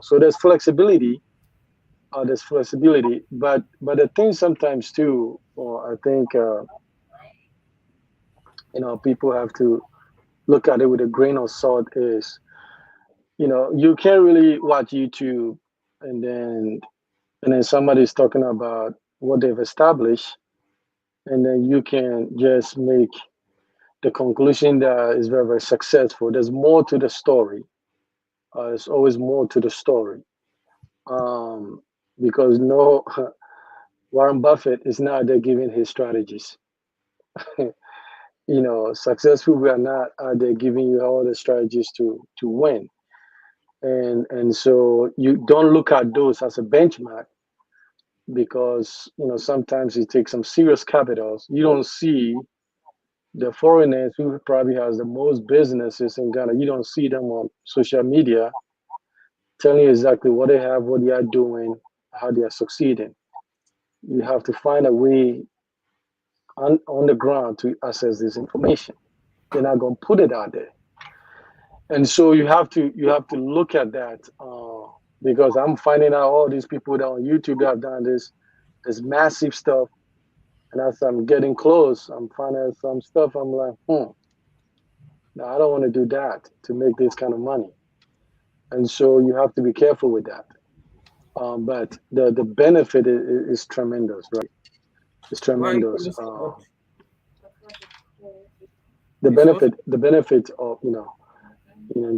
So there's flexibility. But the thing sometimes too, or I think people have to look at it with a grain of salt is, you can't really watch YouTube and then somebody's talking about what they've established, and then you can just make the conclusion that is very, very successful. There's more to the story. There's always more to the story. Because no, Warren Buffett is not there giving his strategies. Successful we are not out there giving you all the strategies to win. And so you don't look at those as a benchmark because sometimes it takes some serious capitals. You don't see the foreigners who probably has the most businesses in Ghana. You don't see them on social media telling you exactly what they have, what they are doing, how they are succeeding. You have to find a way on the ground to access this information. They're not going to put it out there, and so you have to look at that because I'm finding out all these people that on YouTube that have done this massive stuff, and as I'm getting close, I'm finding out some stuff. I'm like, no, I don't want to do that to make this kind of money, and so you have to be careful with that. But the benefit is tremendous, right? It's Why are you tremendous. calling for what? The benefit of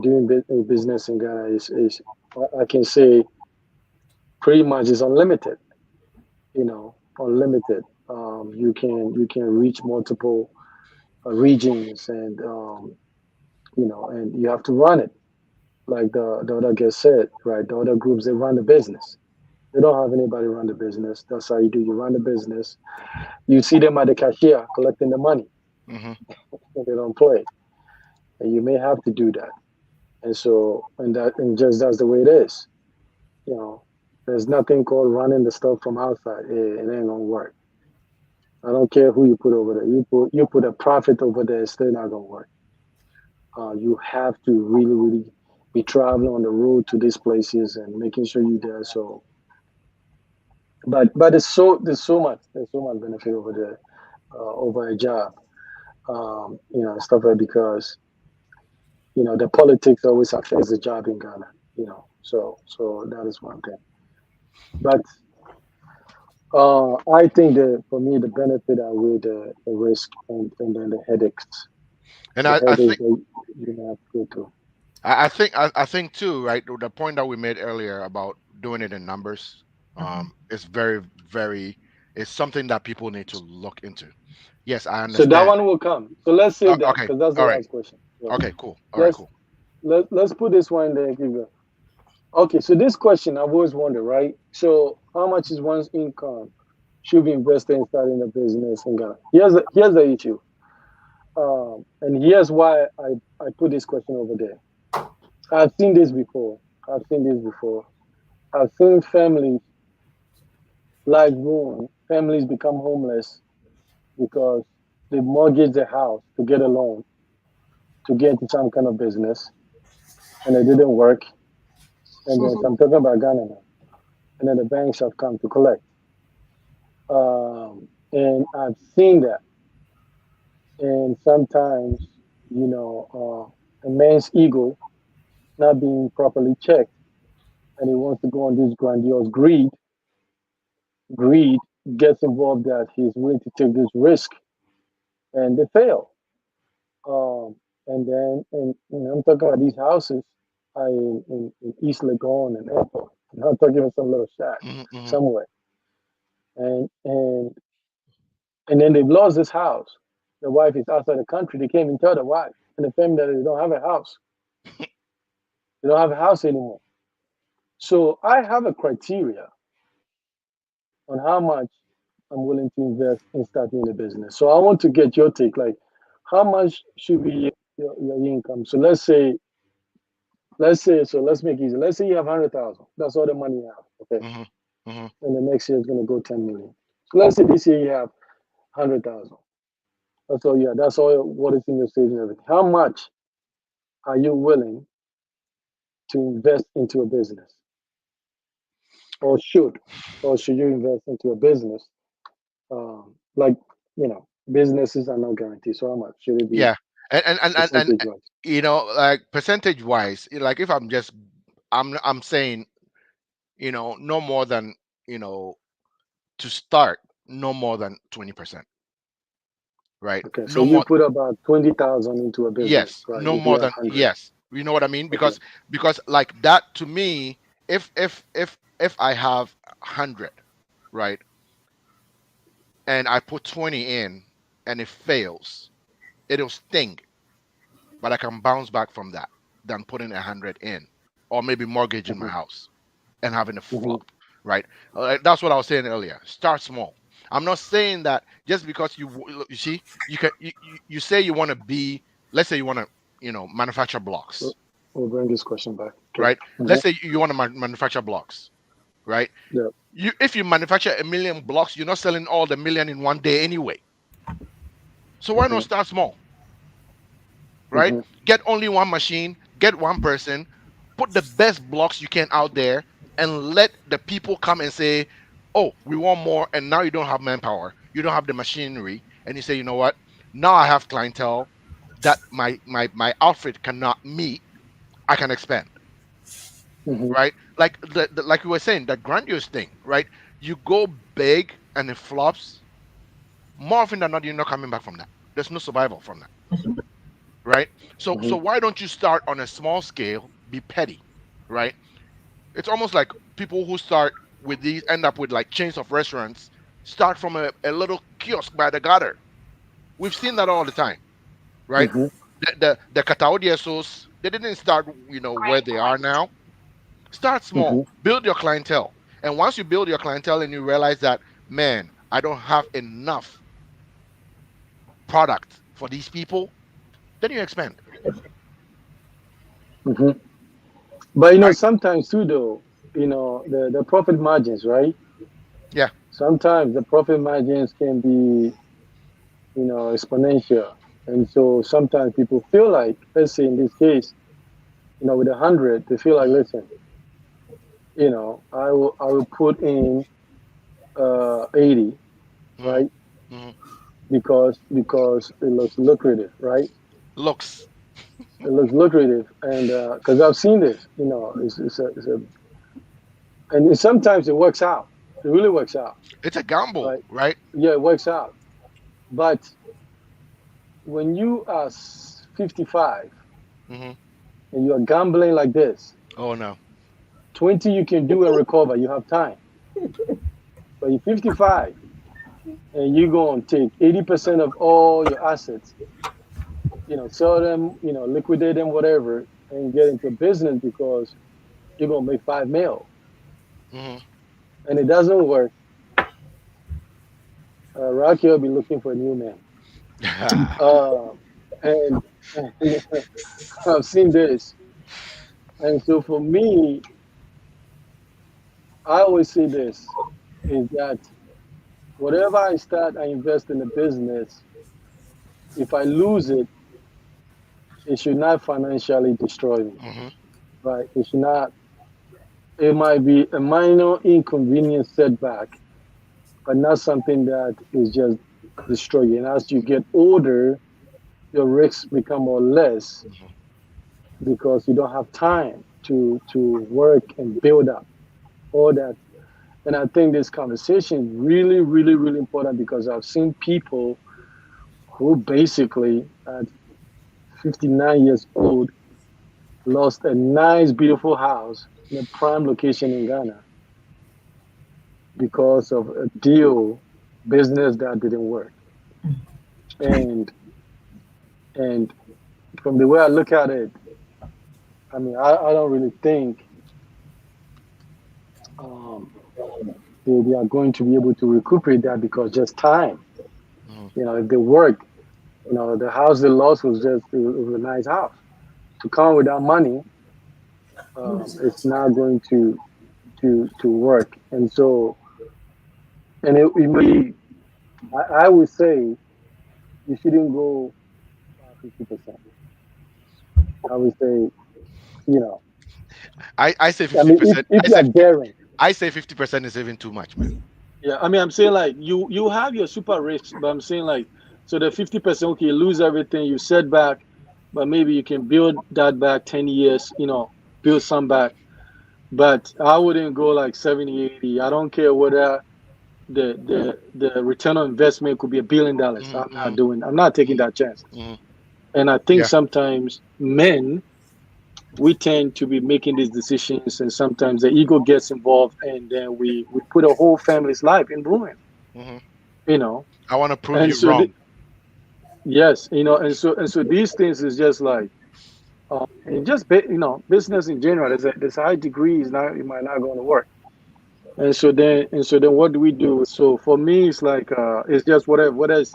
doing business in Ghana is I can say pretty much is unlimited. Unlimited. You can reach multiple regions, and you have to run it like the other guest said, right? The other groups, they run the business. They don't have anybody run the business. That's how you do. You run the business. You see them at the cashier collecting the money, Hmm. and they don't play. And you may have to do that. And so, and just that's the way it is. There's nothing called running the stuff from outside. It ain't gonna work. I don't care who you put over there. You put a profit over there, it's still not gonna work. You have to really, really be traveling on the road to these places and making sure you're there. So, but there's so much benefit over there over a job. Stuff like because the politics always affects the job in Ghana. So that is one thing. But I think that for me the benefit outweigh the risk and then the headaches. And The I headaches think that you have to go through. I think too, right? The point that we made earlier about doing it in numbers, is very, very, is something that people need to look into. Yes, I So that understand. one will come. So let's save that Okay, because that's the all right, last question. So okay, cool, all right, let's cool. let's put this one there and keep going. Okay, so this question I've always wondered, right? So how much is one's income should be invested in starting a business in Ghana? Here's the issue. And here's why I put this question over there. I've seen this before. I've seen this before. I've seen families life ruined. Families become homeless because they mortgage their house to get a loan. to get into some kind of business, and it didn't work. And then so I'm talking about Ghana now. And then the banks have come to collect. And I've seen that. And sometimes, a man's ego not being properly checked, and he wants to go on this grandiose greed gets involved that he's willing to take this risk, and they fail. And then, and I'm talking about these houses in East Legon and Airport. I'm not talking about some little shack Hmm. somewhere. And and then they've lost this house. The wife is outside the country. They can't even tell the wife and the family that they don't have a house. They don't have a house anymore. So I have a criteria on how much I'm willing to invest in starting a business. So I want to get your take. Like, how much should be your income? So so let's make it easy. Let's say you have 100,000. That's all the money you have. Okay. Hmm. Hmm. And the next year is going to go 10 million. So let's say this year you have 100,000. That's all you have. That's all what is in your savings and everything. How much are you willing to invest into a business? Or should you invest into a business? Like, businesses are not guaranteed. So how much should it be Yeah, and percentage wise? like percentage wise, like if I'm just, I'm saying, no more than, you know, to start, no more than 20%, right? Okay, so No you more. put about 20,000 into a business, Yes, right? no If you more have than, 100. yes. You know what I mean? Okay. Because like that to me, if I have 100, right, and I put 20 in and it fails, it'll sting, but I can bounce back from that than putting 100 in, or maybe mortgaging my Hmm. house and having a Hmm. flop, right? That's what I was saying earlier. Start small. I'm not saying that just because you see, you say you want to be, let's say you want to, manufacture blocks, We'll bring this question back. Okay. right? Hmm. Let's say you want to manufacture blocks, right? Yeah. If you manufacture a million blocks, you're not selling all the million in one day anyway. So why not Hmm. start small, right? Hmm. Get only one machine, get one person, put the best blocks you can out there, and let the people come and say, "Oh, we want more." And now you don't have manpower, you don't have the machinery, and you say, "You know what? Now I have clientele that my outfit cannot meet. I can expand." Hmm. Right? Like like we were saying, that grandiose thing, right? You go big and it flops. More often than not, you're not coming back from that. There's no survival from that, right? So Hmm. why don't you start on a small scale, be petty, right? It's almost like people who start with these end up with like chains of restaurants, start from a little kiosk by the gutter. We've seen that all the time, right? Hmm. The Cataudiesos, they didn't start, where they are now. Start small, Hmm. build your clientele. And once you build your clientele and you realize that, man, I don't have enough product for these people, then you expand, Hmm. But right? sometimes too, though, the profit margins, right? Yeah. Sometimes the profit margins can be, exponential. And so sometimes people feel like, let's say in this case, with 100, they feel like, listen, I will put in 80, Hmm. right? Hmm. Because it looks lucrative, right? Looks. It looks lucrative, and because I've seen this, and sometimes it works out. It really works out, It's a gamble, right? right? Yeah, it works out. But when you are 55 Hmm. and you are gambling like this, Oh no. 20 you can do and recover. You have time. But you're 55 and you're going to take 80% of all your assets, sell them, liquidate them, whatever, and get into business because you're going to make 5 mil Hmm. and it doesn't work. Rocky will be looking for a new man. Uh, and, and I've seen this. And so for me, I always say this is that whatever I start, I invest in a business. If I lose it, it should not financially destroy me, Hmm. right? It should not. It might be a minor inconvenience setback, but not something that is just destroy you. And as you get older, your risks become more less Hmm. because you don't have time to work and build up all that. And I think this conversation is really, really, really important because I've seen people who basically at 59 years old lost a nice, beautiful house in a prime location in Ghana because of a deal business that didn't work. And and from the way I look at it, I mean, I don't really think um, they are going to be able to recuperate that because just time. Hmm. If they work, the house they lost was just it was a nice house. To come without money, it's not going to work. And so, and it may, I would say you shouldn't go 50%. I would say, you know, I say I fifty mean, if, percent. if you are daring, I say 50% is even too much, man. Yeah, I mean, I'm saying like you have your super risks, but I'm saying like so the 50%, okay, you lose everything, you set back, but maybe you can build that back 10 years, build some back. But I wouldn't go like 70, 80. I don't care whether the return on investment could be $1 billion. Hmm. Hmm. I'm not taking Hmm. that chances. Hmm. And I think Yeah. sometimes men, we tend to be making these decisions, and sometimes the ego gets involved, and then we put a whole family's life in ruin. Hmm. You know, I want to prove and you so wrong. yes, and so these things is just like, and just business in general. There's a high degree is not it might not going to work, and so then what do we do? So for me, it's like it's just whatever is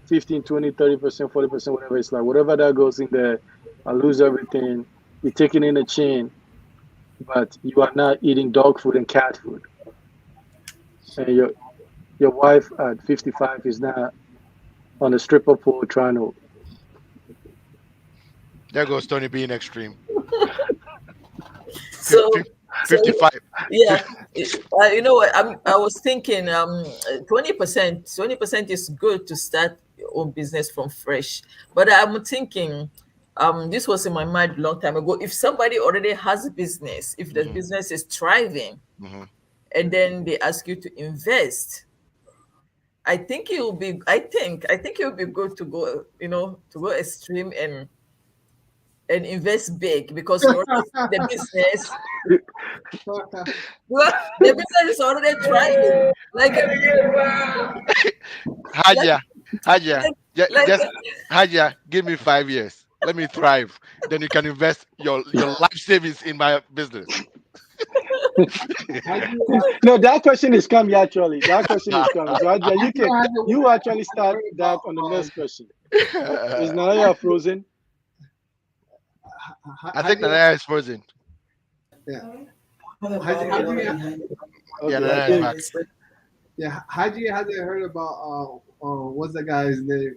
15, 20, 30%, 40%, whatever. It's like whatever that goes in there, I lose everything. You're taking in the chin, but you are not eating dog food and cat food, and your wife at 55 is not on a stripper pole trying to. There goes Tony being extreme. Fif- So, fif- so 55. yeah, you know what? I was thinking, 20% is good to start your own business from fresh. But I'm thinking, this was in my mind a long time ago. If somebody already has a business, if the Hmm. business is thriving, Hmm. and then they ask you to invest, I think it would be good to go, to go extreme and invest big because you already see the business. Well, the business is already thriving. Like, like, Haja, Haja, like, like, just Haja, give me 5 years. Let me thrive. Then you can invest your life savings in my business. No, that question is coming actually. That question is coming. So Adja, you actually start that on the next question. Is Naya frozen? I think Nana is frozen. Yeah, Okay, I Nana is think back. Yeah, Haji hasn't heard about what's that guy's name?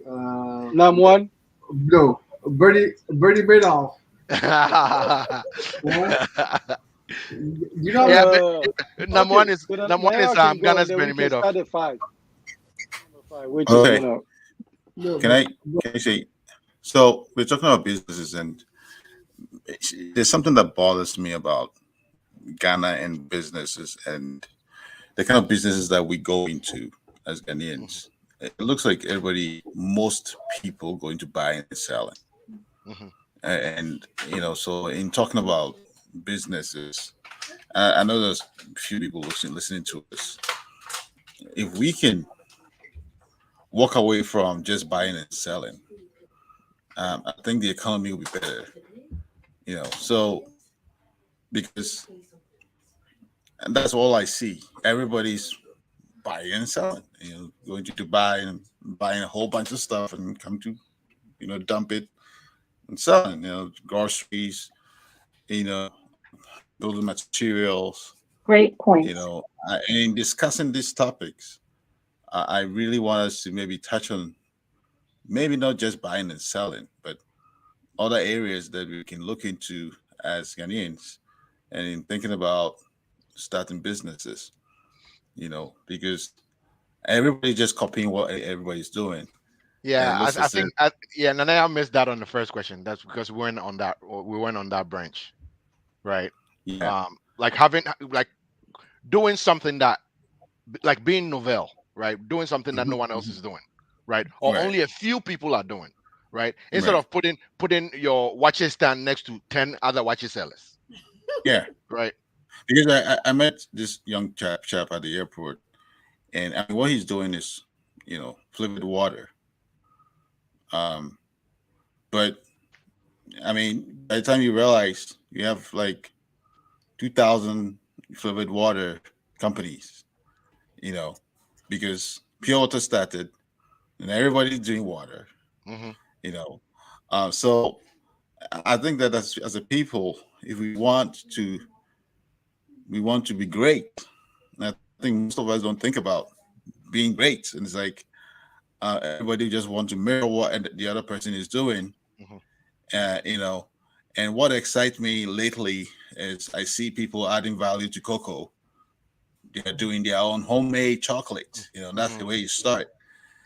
Nam one. No, Bernie Madoff. Huh? You know, Yeah, but Uh, number one okay, is so then number one is Naya can go, and Ghana's then we Bernie can Madoff. start at five. Number five, which is Okay. no, Can I say? So we're talking about businesses, and there's something that bothers me about Ghana and businesses and the kind of businesses that we go into as Hmm. Ghanaians. It looks like everybody, most people, going to buy and selling, Hmm. and So in talking about businesses, I know there's a few people listening to us. If we can walk away from just buying and selling, I think the economy will be better. So because and that's all I see. Everybody's buying and selling. Going to Dubai and buying a whole bunch of stuff and come to dump it and selling. Groceries. You know, building materials. Great points. And in discussing these topics, I really want us to maybe touch on maybe not just buying and selling, but other areas that we can look into as Ghanaians, and in thinking about starting businesses. Because everybody's just copying what everybody's doing, and Yeah, it looks I as if think yeah, Nanaya missed that on the first question. That's because we went on that branch, right? yeah, Like having like doing something that like being novel, right? Doing something that hmm no one else hmm is doing, right? Or right, only a few people are doing, right? Instead right, of putting your watches stand next to 10 other watches sellers, yeah. right? Because I met this young chap at the airport, and I mean what he's doing is, flavored water. Um, but I mean, by the time you realize you have like 2,000 flavored water companies, you know, because pure water started, and everybody's doing water, Hmm. you know. So I think that as a people, if we want to be great. And I think most of us don't think about being great, and it's like everybody just want to mirror what the other person is doing, Hmm. uh, you know. And what excites me lately is I see people adding value to cocoa. They're doing their own homemade chocolate. That's the Hmm. way you start.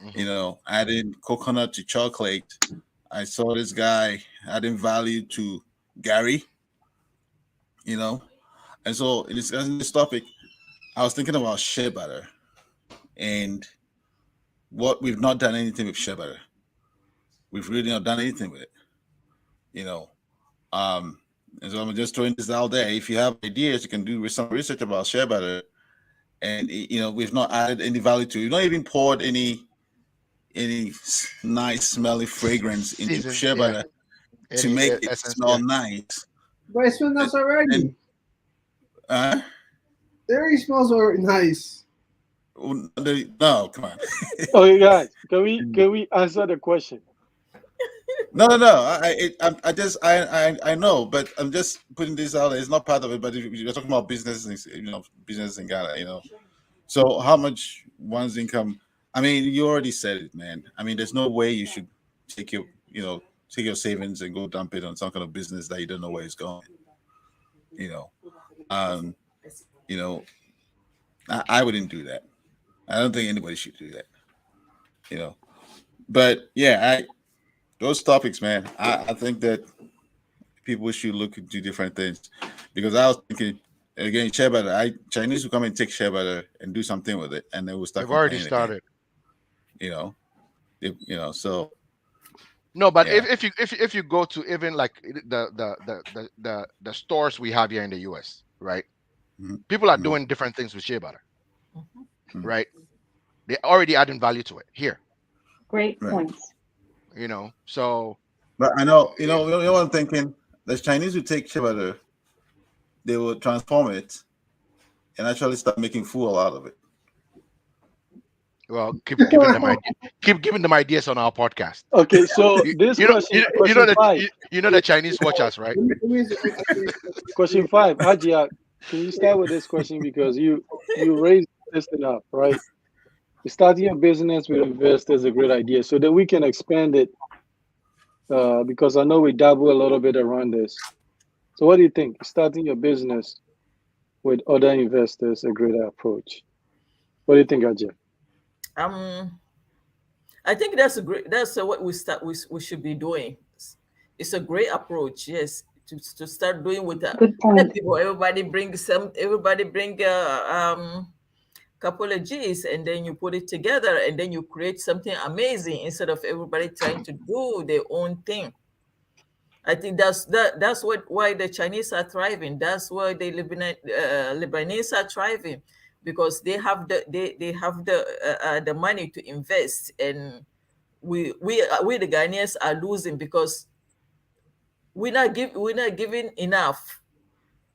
Hmm. Adding coconut to chocolate. I saw this guy adding value to Gary. You know, and so in discussing this topic, I was thinking about shea butter and what we've not done anything with shea butter. We've really not done anything with it. You know, um, and so I'm just throwing this out there. If you have ideas, you can do some research about shea butter. And we've not added any value to it. We've not even poured any nice smelling fragrance into Season, shea yeah. butter to Any make it essence, smell yeah. nice. But it smells And, nice and already. uh, It already smells already nice. no, come on. Okay, guys, can we answer the question? No, no, no. I know, but I'm just putting this out there. It's not part of it. But if you're talking about business, business in Ghana. So how much one's income? I mean, you already said it, man. I mean, there's no way you should take your, take your savings and go dump it on some kind of business that you don't know where it's going. You know, um, you know, I wouldn't do that. I don't think anybody should do that. You know, but yeah, those topics, man. I think that people should look into different things because I was thinking again, share butter. Chinese will come and take share butter and do something with it, and they will start They've already complaining again. started. You know, so No, but yeah. if you go to even like the stores we have here in the US, right? Mhm, People are mhm, doing different things with shea butter, Mhm. mhm. right? They're already adding value to it here, Great Right. points. So But I know, what I'm thinking. The Chinese will take shea butter, they will transform it and actually start making food out of it. well, keep giving them ideas on our podcast. Okay, so You, this you know question, you, you know question that five, the Chinese watch us, right? question five, Ajia, can you start with this question because you raised this thing up, right? Starting a business with investors is a great idea, so that we can expand it. Because I know we dabble a little bit around this. So, what do you think? Starting your business with other investors a great approach? What do you think, Ajia? Um, I think that's a great. That's what we should be doing. It's a great approach. Yes, to start doing with Good let point. people. Everybody bring some. Everybody bring couple of G's, and then you put it together, and then you create something amazing instead of everybody trying to do their own thing. I think that's what why the Chinese are thriving. That's why the Lebanese are thriving because they have the money to invest, and we the Ghanaians are losing because we're not giving enough.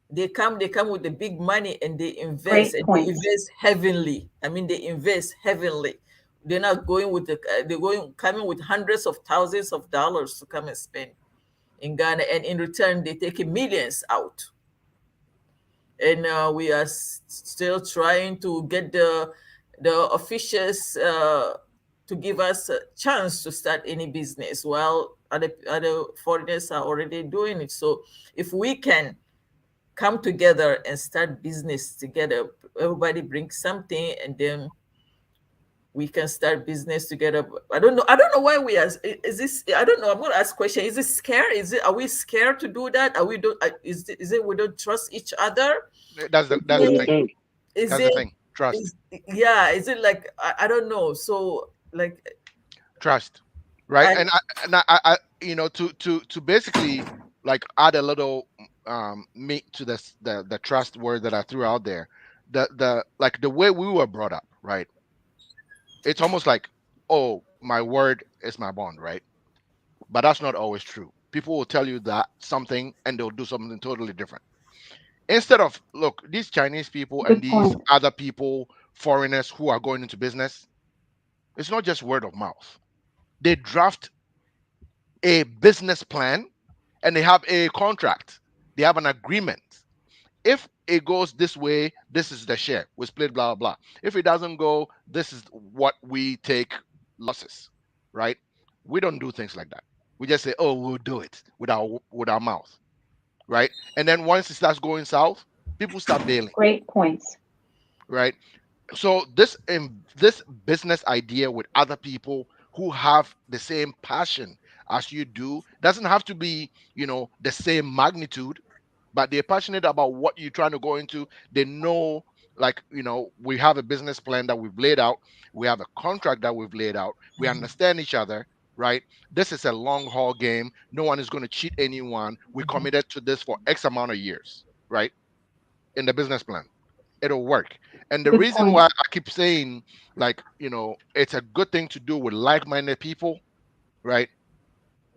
They come with the big money and they invest Great and they points. invest heavily. I mean, they invest heavily. They're not going with they're going coming with hundreds of thousands of dollars to come and spend in Ghana, and in return they take millions out. And we are still trying to get the officials to give us a chance to start any business. Well, other foreigners are already doing it. So if we can come together and start business together, everybody brings something, and then we can start business together. I don't know why we are, is this, I don't know, I'm going to ask question. Is it scare, are we scared to do that? Are we don't is it we don't trust each other? Is That's What the do you it thing. think? is That's the it thing. Trust. is yeah, is it like, I don't know. So like, Trust. Right. I And I to basically like add a little meat to the trust word that I threw out there. The like the way we were brought up, right? It's almost like, oh, my word is my bond, right? But that's not always true. People will tell you that something and they'll do something totally different. Instead of, look, these Chinese people and Good these point. other people, foreigners who are going into business, it's not just word of mouth. They draft a business plan and they have a contract. They have an agreement. If it goes this way, this is the share. We split, blah, blah, blah. If it doesn't go, this is what we take losses, right? We don't do things like that. We just say, oh, we'll do it with our mouth, right? And then once it starts going south, people start bailing, Great points. right? So this business idea with other people who have the same passion as you do doesn't have to be, the same magnitude, but they're passionate about what you're trying to go into. They know, like, we have a business plan that we've laid out, we have a contract that we've laid out, we understand each other, right? This is a long haul game. No one is going to cheat anyone. We committed to this for X amount of years, right? In the business plan, it'll work. And the Good reason why point. I keep saying, like, it's a good thing to do with like-minded people, right?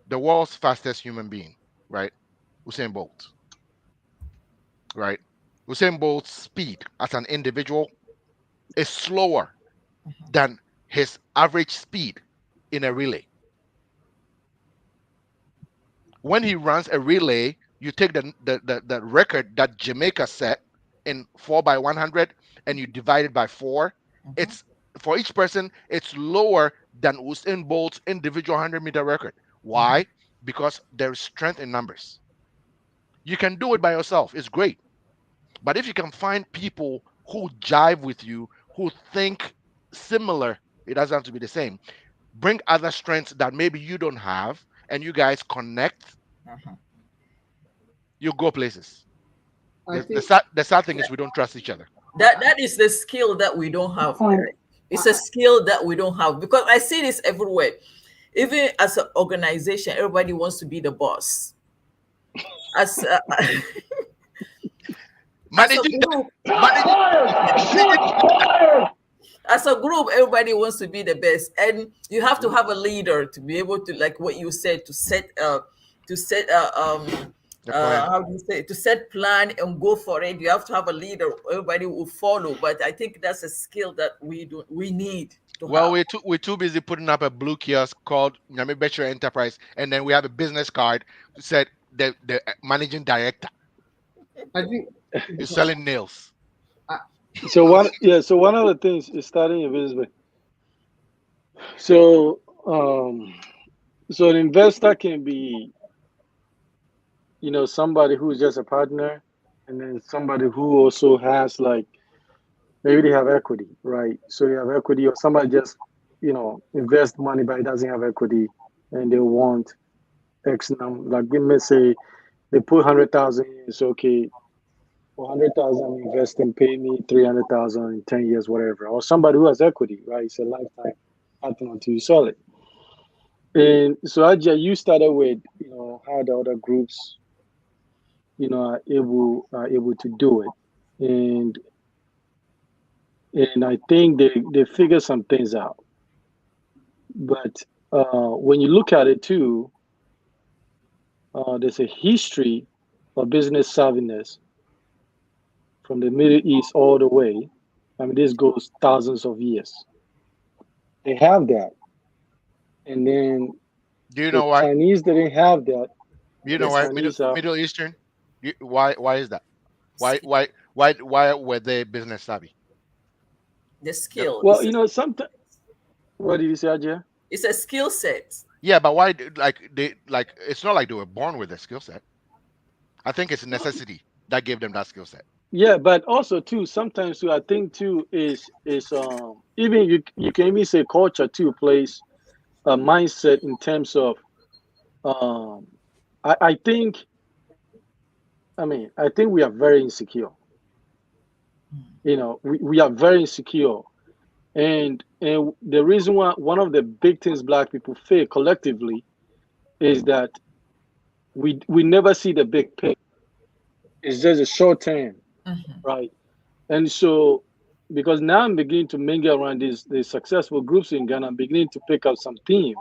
The world's fastest human being, right? Usain Bolt, right? Usain Bolt's speed as an individual is slower than his average speed in a relay. When he runs a relay, you take the record that Jamaica set in 4 by 100 and you divide it by 4. It's for each person, it's lower than Usain Bolt's individual 100-meter record. Why? Because there is strength in numbers. You can do it by yourself. It's great. But if you can find people who jive with you, who think similar, it doesn't have to be the same. Bring other strengths that maybe you don't have, and you guys connect, you go places. I The think sad thing is we don't trust each other. that is the skill that we don't Good have, point. Eric. It's a skill that we don't have, because I see this everywhere. Even as an organization, everybody wants to be the boss. As as a Managing, group, managing, as a group, everybody wants to be the best, and you have to have a leader to be able to, like what you said, to set the plan. how do you say, to set plan and go for it. You have to have a leader, everybody will follow. But I think that's a skill that we need to Well, have. we're too busy putting up a blue kiosk called Nyame Betcher Enterprise, and then we have a business card that said the managing director I think is selling nails. I, So one of the things is starting a business. So so an investor can be, somebody who's just a partner, and then somebody who also has like maybe they have equity, right? So they have equity, or somebody just, invest money but it doesn't have equity, and they want X number. Like let me say they put 100,000 in. It's okay. For 100,000, I'm investing. Pay me 300,000 in 10 years, whatever. Or somebody who has equity, right? It's a lifetime partner until you sell it. And so, Ajay, you started with, how the other groups, are able to do it, and I think they figure some things out. But when you look at it too, there's a history of business savviness from the Middle East all the way. I mean, this goes thousands of years. They have that, and then Do you the know why? Chinese didn't have that. Do you The know why Middle Chinese are Middle Eastern? Why is that? Why were they business savvy? The The, skill well, sometimes. What did you say, Ajay? it's a skill set. Yeah, but why? Like it's not like they were born with a skill set. I think it's a necessity that gave them that skill set. Yeah, but also too, sometimes too, I think too is even you can even say culture too plays a mindset in terms of um I think I think we are very insecure. We are very insecure. And the reason why one of the big things black people fail collectively is that we never see the big picture. It's just a short term, Mhm. right? And so, because now I'm beginning to mingle around these successful groups in Ghana, I'm beginning to pick up some theme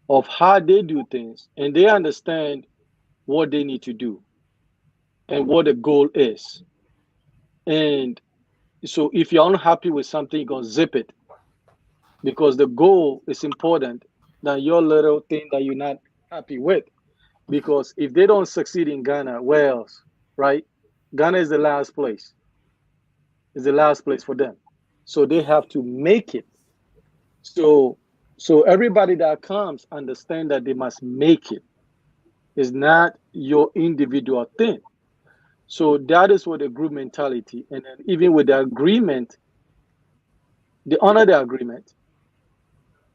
of how they do things, and they understand what they need to do and what the goal is. And so, if you're unhappy with something, you're gonna zip it because the goal is important than your little thing that you're not happy with. Because if they don't succeed in Ghana, where else, right? Ghana is the last place. Is the last place for them. So they have to make it. So so everybody that comes understand that they must make it. It's not your individual thing. So that is what the group mentality. And then even with the agreement, they honor the agreement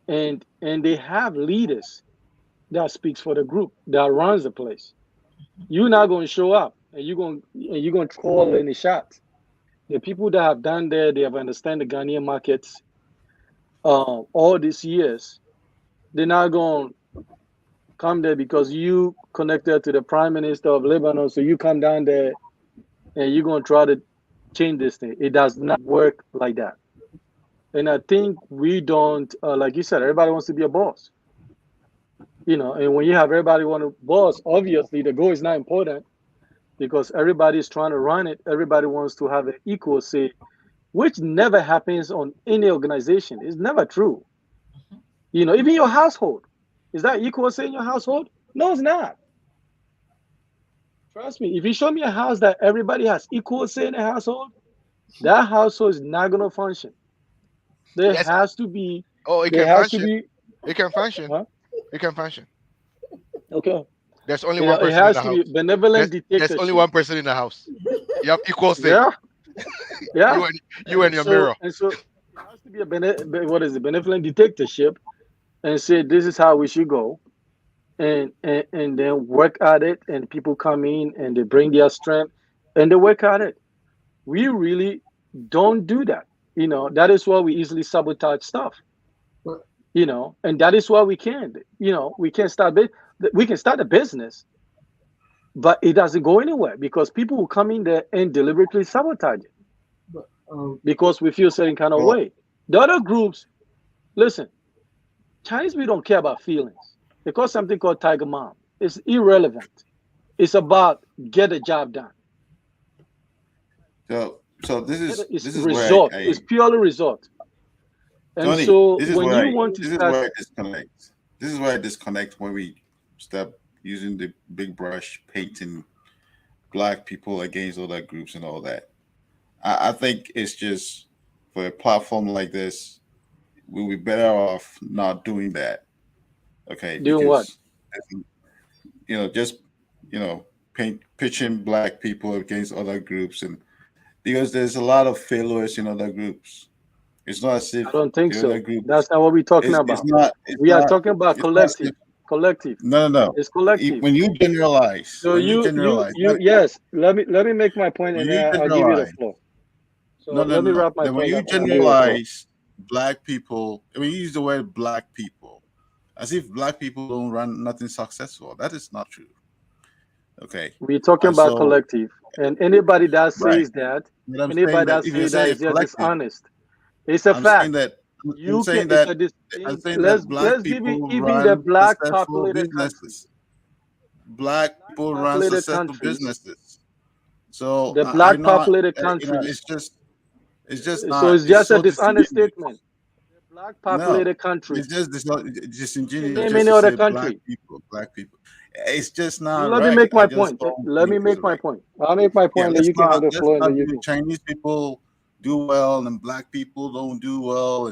and they have leaders that speaks for the group that runs the place. You're not going to show up and you're going to call any shots. The people that have done there, they have understand the Ghanaian markets all these years. They're not going to come there because you connected to the prime minister of Lebanon. So you come down there and you're going to try to change this thing. It does not work like that. And I think we don't, like you said, everybody wants to be a boss. And when you have everybody want to boss, obviously the goal is not important because everybody's trying to run it. Everybody wants to have an equal say, which never happens on any organization. It's never true. Even your household. Is that equal say in your household? No, it's not. Trust me. If you show me a house that everybody has equal say in a household, that household is not gonna function. There Yes. has to be, Oh, it there can has to function. be, It can function. huh? It can function. Okay. There's only You one know, it person in has the to be house. benevolent There's only dictatorship. one person in the house. You have equal say. Yeah, yeah. You and And your so mirror. and so it has to be what is it, benevolent dictatorship, and say this is how we should go, and then work at it, and people come in and they bring their strength and they work at it. We really don't do that. That is why we easily sabotage stuff. But And that is why we can't we can start a business, but it doesn't go anywhere because people will come in there and deliberately sabotage it but because we feel certain kind of Well, way. The other groups, listen, Chinese people don't care about feelings. They call something called tiger mom. It's irrelevant. It's about get a job done. so It's this is where result. I It's purely result. And Tony, so when you want to this is start, where I disconnect. This is where I disconnect when we start using the big brush painting black people against other groups and all that. I think it's just for a platform like this, we'll be better off not doing that. Okay, doing what? because just pitching black people against other groups, and because there's a lot of failures in other groups. It's not as I if don't think the other so. groups. That's not what we're talking It's about. not. We are talking about It's not. collective. Collective. No, no, no. It's collective. When you generalize, So yes. Let me make my point, when and you then I'll give you the generalize, floor. So no, no, let no, me no. wrap my Then when point you up, and I'll give you the floor. generalize black people, when you use the word black people, as if black people don't run nothing successful. That is not true. Okay, We're talking and about so collective, and anybody that right. says that, But I'm saying anybody that that if you says say that a is just collective, dishonest. It's a I'm saying fact. that I'm You can. saying It's that a I'm distinct. saying that Let's black give it people even the run black successful populated country. businesses. Black people run Populated successful countries. businesses. So The I black not populated it's countries. just So not it's it's just a so dishonest disingenuous. statement. The black No, populated it's countries. just You can disingenuous name just any to other say country. black people. It's just not Let me right. make I my just point. don't Let think me it's make my right. point. I'll make my Yeah, point, then you can have the let's floor, and not then you do can. Chinese people do well and black people don't do well,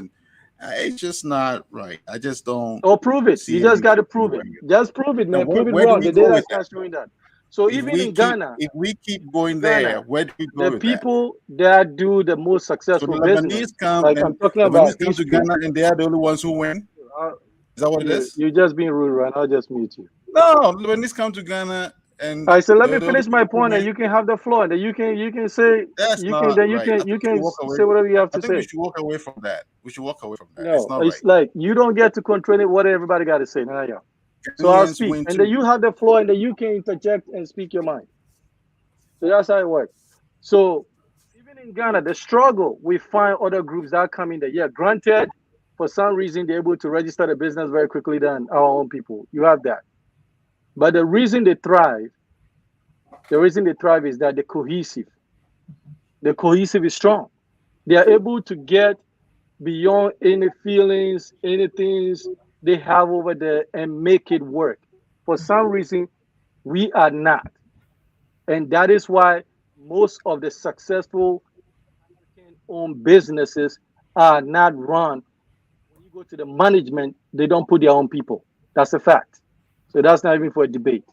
it's just not right. I just don't Or prove it. see You just anything got to being prove it. right here. Just prove it, Now, man. Prove it where do wrong. we The go data with is that? not showing that. So even in Ghana, If we keep going there, where do we go the with that? people that do the most So the successful business, Lebanese come like I'm and talking Lebanese about come to history, Ghana and they are the only ones who win. uh, Is that what it is? you're just being rude, right? I'll just mute you. No, Lebanese come to Ghana and All right, so let me they're the only finish my people who point, and win. you can have the floor, and then you can say That's not right. I you think we should can walk away. say whatever you have I to think we say. should walk away from that. We should walk away from that. It's No, not right. it's like you don't get to control it. What everybody got to say. Now, yeah. So I'll Ghanaians speak, win and then too. you have the floor, and then you can interject and speak your mind. So that's how it works. So even in Ghana, the struggle, we find other groups that come in there. Yeah, granted, for some reason they're able to register the business very quickly than our own people. You have that. But the reason they thrive, is that the cohesive is strong. They are able to get beyond any feelings, any things they have over there and make it work. For some reason, we are not. And that is why most of the successful African owned businesses are not run. When you go to the management, they don't put their own people. That's a fact. So that's not even for a debate.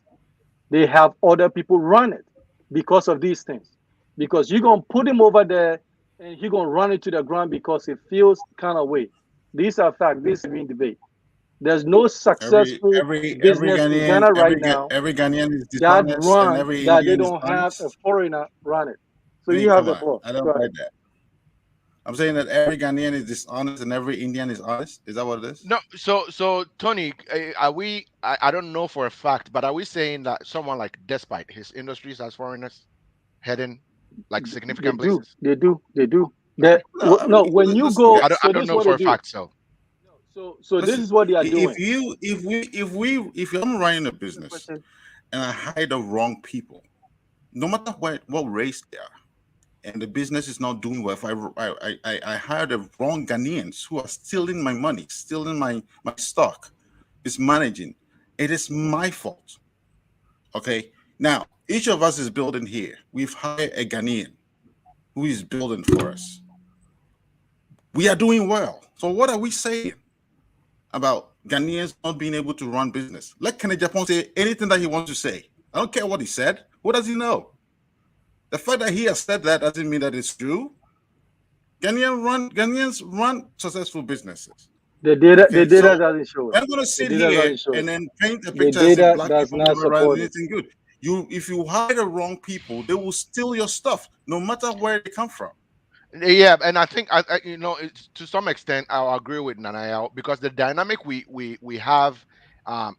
They have other people run it because of these things. Because you're going to put him over there and he's going to run it to the ground because it feels kind of way. These are facts. This is being debate. There's no successful business in Ghana right now Every Ghanaian is that dishonest and run every that they Indian is don't have a honest. foreigner run it. So I you mean, have come the on. floor. I don't Go ahead. like that. I'm saying that every Ghanaian is dishonest and every Indian is honest. Is that what it is? No, so Tony, are we? I don't know for a fact, but are we saying that someone like, despite his industries as foreigners, heading like They significant do. places? They do. They do. Okay, No, I No, mean, when you listen, go, guys. I so this don't is know what for they a do. fact. So So this Listen, is what they are doing. if I'm running a This is the business question. and I hire the wrong people, no matter what race they are, and the business is not doing well, if I hire the wrong Ghanaians who are stealing my money, stealing my stock, mismanaging, it is my fault. Okay. Now, each of us is building here. We've hired a Ghanaian who is building for us. We are doing well. So what are we saying about Ghanaians not being able to run business? Let Kenneth Japan say anything that he wants to say. I don't care what he said. What does he know? The fact that he has said that doesn't mean that it's true. Ghanaians run successful businesses. The data Okay, doesn't show it. I'm gonna The sit data here doesn't show and it. then paint a The picture as if data black does people not never run support it. anything good. If you hire the wrong people, they will steal your stuff, no matter where they come from. yeah, and I think to some extent I'll agree with Nanaya, because the dynamic we have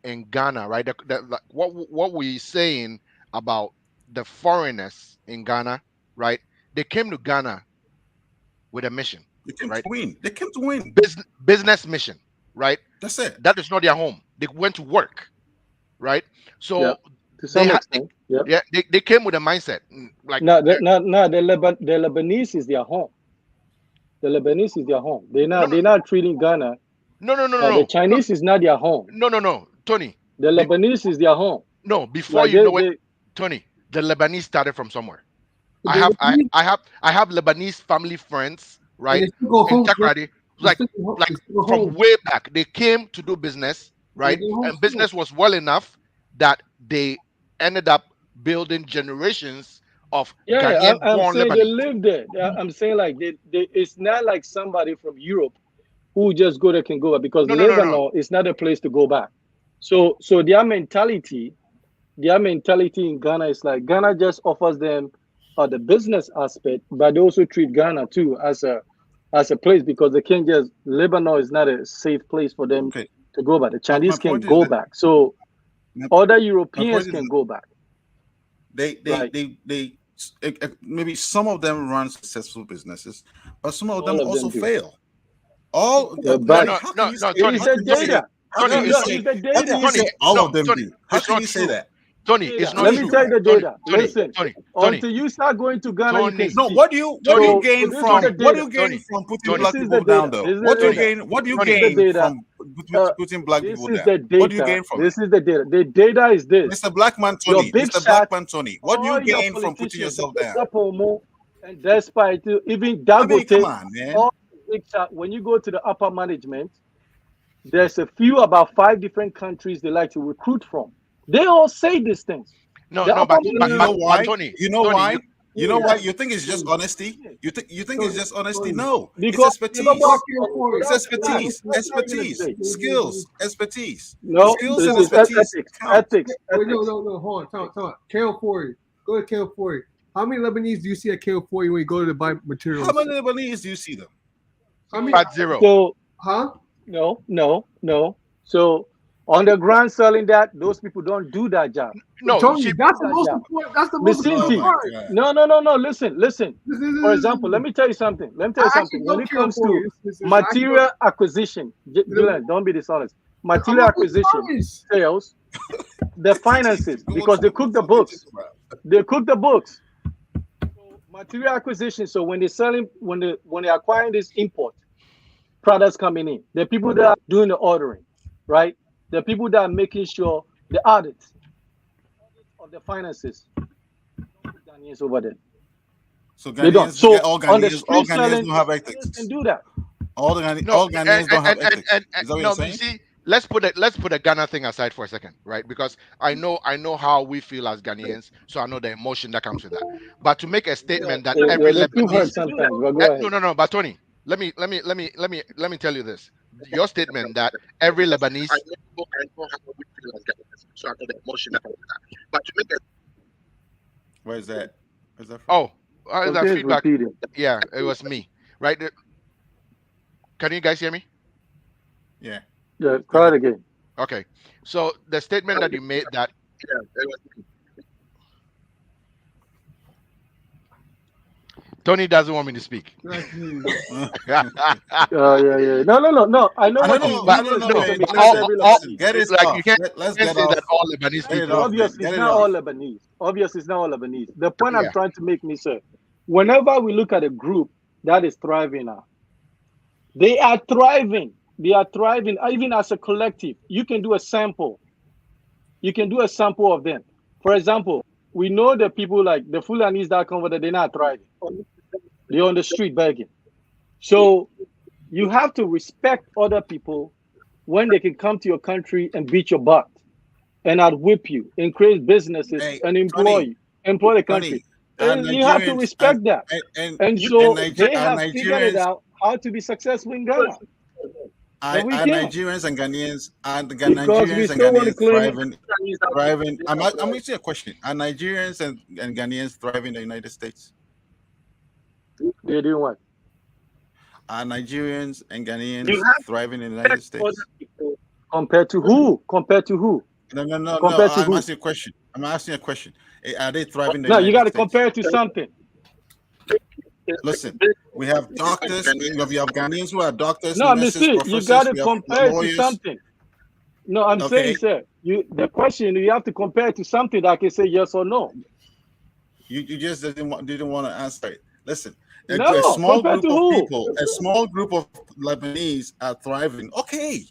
in Ghana, right? Like, what we saying about the foreigners in Ghana, right? They came to Ghana with a mission, They came to right? win. They came to win. Business mission, right? That's it. That is not their home. They went to work, right? Yeah, So to they some had, extent. Yeah. yeah, they came with a mindset, like, No, the Lebanese is their home. The Lebanese is their home. no, They're not treating Ghana. no, no, no, no, The no, no, Chinese is not their home. no, no, no, Tony. The Lebanese is their home. No, before Like you know it, they Tony, the Lebanese started from somewhere. But they, I have Lebanese family friends, and right, they still go in home, bro. Takrady, They like still go home. like They still go from home. way back. They came to do business, And they right, go home and still. business was well enough that they ended up building generations of yeah. Ghanaian I'm born saying they Lebanese. live there. I'm saying like it's not like somebody from Europe who just go there can go back because No, no, no, no. Lebanon is not a place to go back. So their mentality in Ghana is like Ghana just offers them the business aspect, but they also treat Ghana too as a place because they can't just Lebanon is not a safe place for them Okay. to go back. The My Chinese can point is go that back, so my, other my Europeans point is can that go back. Right, maybe some of them run successful businesses, but some of them all of them also do. fail. All No, But no, how can no, you no, say Tony, it's the Tony, data. how Tony, can you it's say It's the how can data. you Tony, say all no, of them Tony, do? How it's can not you say true. that? Tony, it's Data. not Let me true. tell you the Tony, data. Tony, Listen, Tony, Tony, until you start going to Ghana, you can Tony, No, see. what do you Tony, gain This is the from data. putting Tony, This black is the people down data. though? This is the data. What do you This is Tony, the gain data. from Uh, putting black this people is down? the What do you data. gain from it? This is the data. The data is this. Mr. Blackman Your Tony, big Mr. shot, Blackman Tony, what do you all your gain from putting politicians, yourself down? Joseph Omo, and despite even I mean, come Dagote, on, man. all when you go to the upper management, there's a few about 5 different countries they like to recruit from. They all say these things. No, The no, upper You know management, why? Tony, You know Tony, why? You know why? yeah, You think it's just honesty? You think it's just honesty? Tony. No, it's because expertise. Go It's that's fine. expertise, That's what I'm gonna expertise, say. skills, expertise, No, skills this and is expertise ethics, count. Wait, no. Hold on. Talk. KO 40. Go to KO 40. How many Lebanese do you see at KO 40 when you go to buy materials? How many Lebanese do you see them? How many? at zero. So Huh? no. So on the ground selling that, those people don't do that job. No, Tony, she, that's the That most job. important. That's the Miss most CT. Oh important my part. God! No. Listen. For example, let me. me tell you something. I actually When know it KO comes 40. to Listen, material acquisition, Dylan, don't be dishonest. Material acquisition, sales, the finances, Go because to they the cook the fucking books. Instagram. They cook the books. So material acquisition. So when they're selling, when they're acquiring this import products coming in, the people that are doing the ordering, right? The people that are making sure the audits of the finances. Don't put Ghanaians over there. So They don't. Ghanaians, So all on the Ghanaians, all street Ghanaians selling, don't have Ghanaians can ethics. do that. no, All Ghanaians don't have ethics. and Is that what you're no, saying? you see, let's put the Ghana thing aside for a second, right? Because I know how we feel as Ghanaians, so I know the emotion that comes with that. But to make a statement that every They're too hurt Lebanese, sometimes. But go ahead. no, but Tony, let me tell you this. Your statement that every Lebanese, I know how we feel as Ghanaians, so I know the emotion that comes with that. But to make a Where's that? Where's that from? oh, that Something's feedback, repeating. yeah, it was me, right? Can you guys hear me? Yeah. Yeah, Go try it ahead. again. Okay, so the statement that you made that yeah, it was me. Tony doesn't want me to speak. That's you. Yeah. No. I know No, what no, But no, you no, want to no, say no, to man. me. It's not Listen, every listen. Lebanese. Get this like off. Let's can't get say off. that all Lebanese Get it people. off, man. Obviously, Get it's it not off. all Lebanese. Obviously, it's not all Lebanese. The point I'm Yeah, trying to make, me sir, whenever we look at a group that is thriving now, they are thriving. They are thriving, even as a collective. You can do a sample. You can do a sample of them. For example, we know the people like the Fulanis that come over there, they're not thriving. They're on the street begging. So you have to respect other people when they can come to your country and beat your butt and outwhip you and create businesses Hey, and Tony, employ the country. Tony, are And you have to Nigerians respect that. And so they Are have figured it Nigerians out how to be successful in Ghana. And we are can Nigerians and Ghanaians because we still want to claim it. thriving? I'm asking you a question. Are Nigerians and Ghanaians thriving in the United States? They do what? Are Nigerians and Ghanaians thriving in the United States? Compared to who? Compared to who? No. Compared to I'm who? asking a question. I'm asking a question. Are they thriving in the No, you got United to States? compare it to something. Listen, we have doctors. We have Ghanaians who are doctors, No, I mean, nurses, see, you got professors. to We have compare it to lawyers. something. No, I'm saying, Okay, sir, the question you have to compare it to something that can say yes or no. you just didn't want to answer it. Listen, a No, small compared to group of who? people, a small group of Lebanese are thriving. Okay,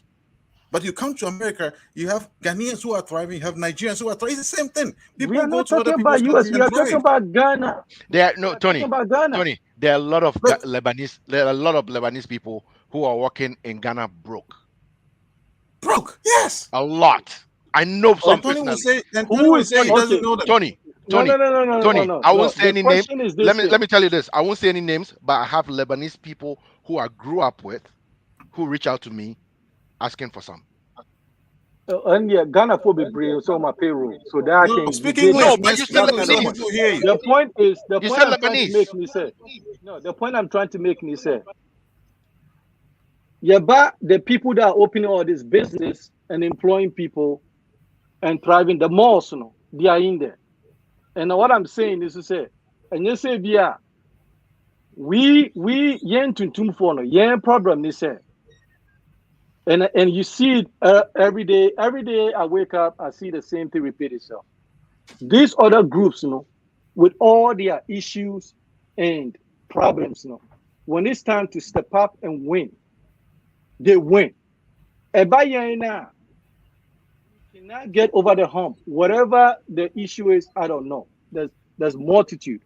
but you come to America, you have Ghanaians who are thriving, you have Nigerians who are thriving. It's the same thing. We People are go not to other talking about people's US. country We and are talking thrive. about Ghana. there are We no are talking Tony. about Ghana. Tony, there are a lot of But Lebanese. There are a lot of Lebanese people who are working in Ghana broke. broke, yes. A lot. I know some And Okay. Tony will personally. say, Who is he Tony, doesn't okay? know them. Tony, No, no, Tony, no, no, no, no, Tony. no, I won't no. say The any name. question is this Let thing. me tell you this. I won't say any names, but I have Lebanese people who I grew up with who reach out to me asking for some. And yeah, Ghana for be brave, so my payroll, so that I No, can speak give No, English, them man. but you Speak said that English kind so of that Lebanese. money. people hear you. The You point said I'm trying to make Lebanese. me say, no, the point I'm trying to make me say, yeah, but the people that are opening all this business and employing people and thriving, the malls, you know, they are in there. And what I'm saying is to say, and you say, yeah, we yen tuntum for no yen problem, they say. And you see it every day. Every day I wake up, I see the same thing repeat itself. These other groups, you know, with all their issues and problems, you know, when it's time to step up and win, they win. And by now, you cannot get over the hump. Whatever the issue is, I don't know. There's multitude.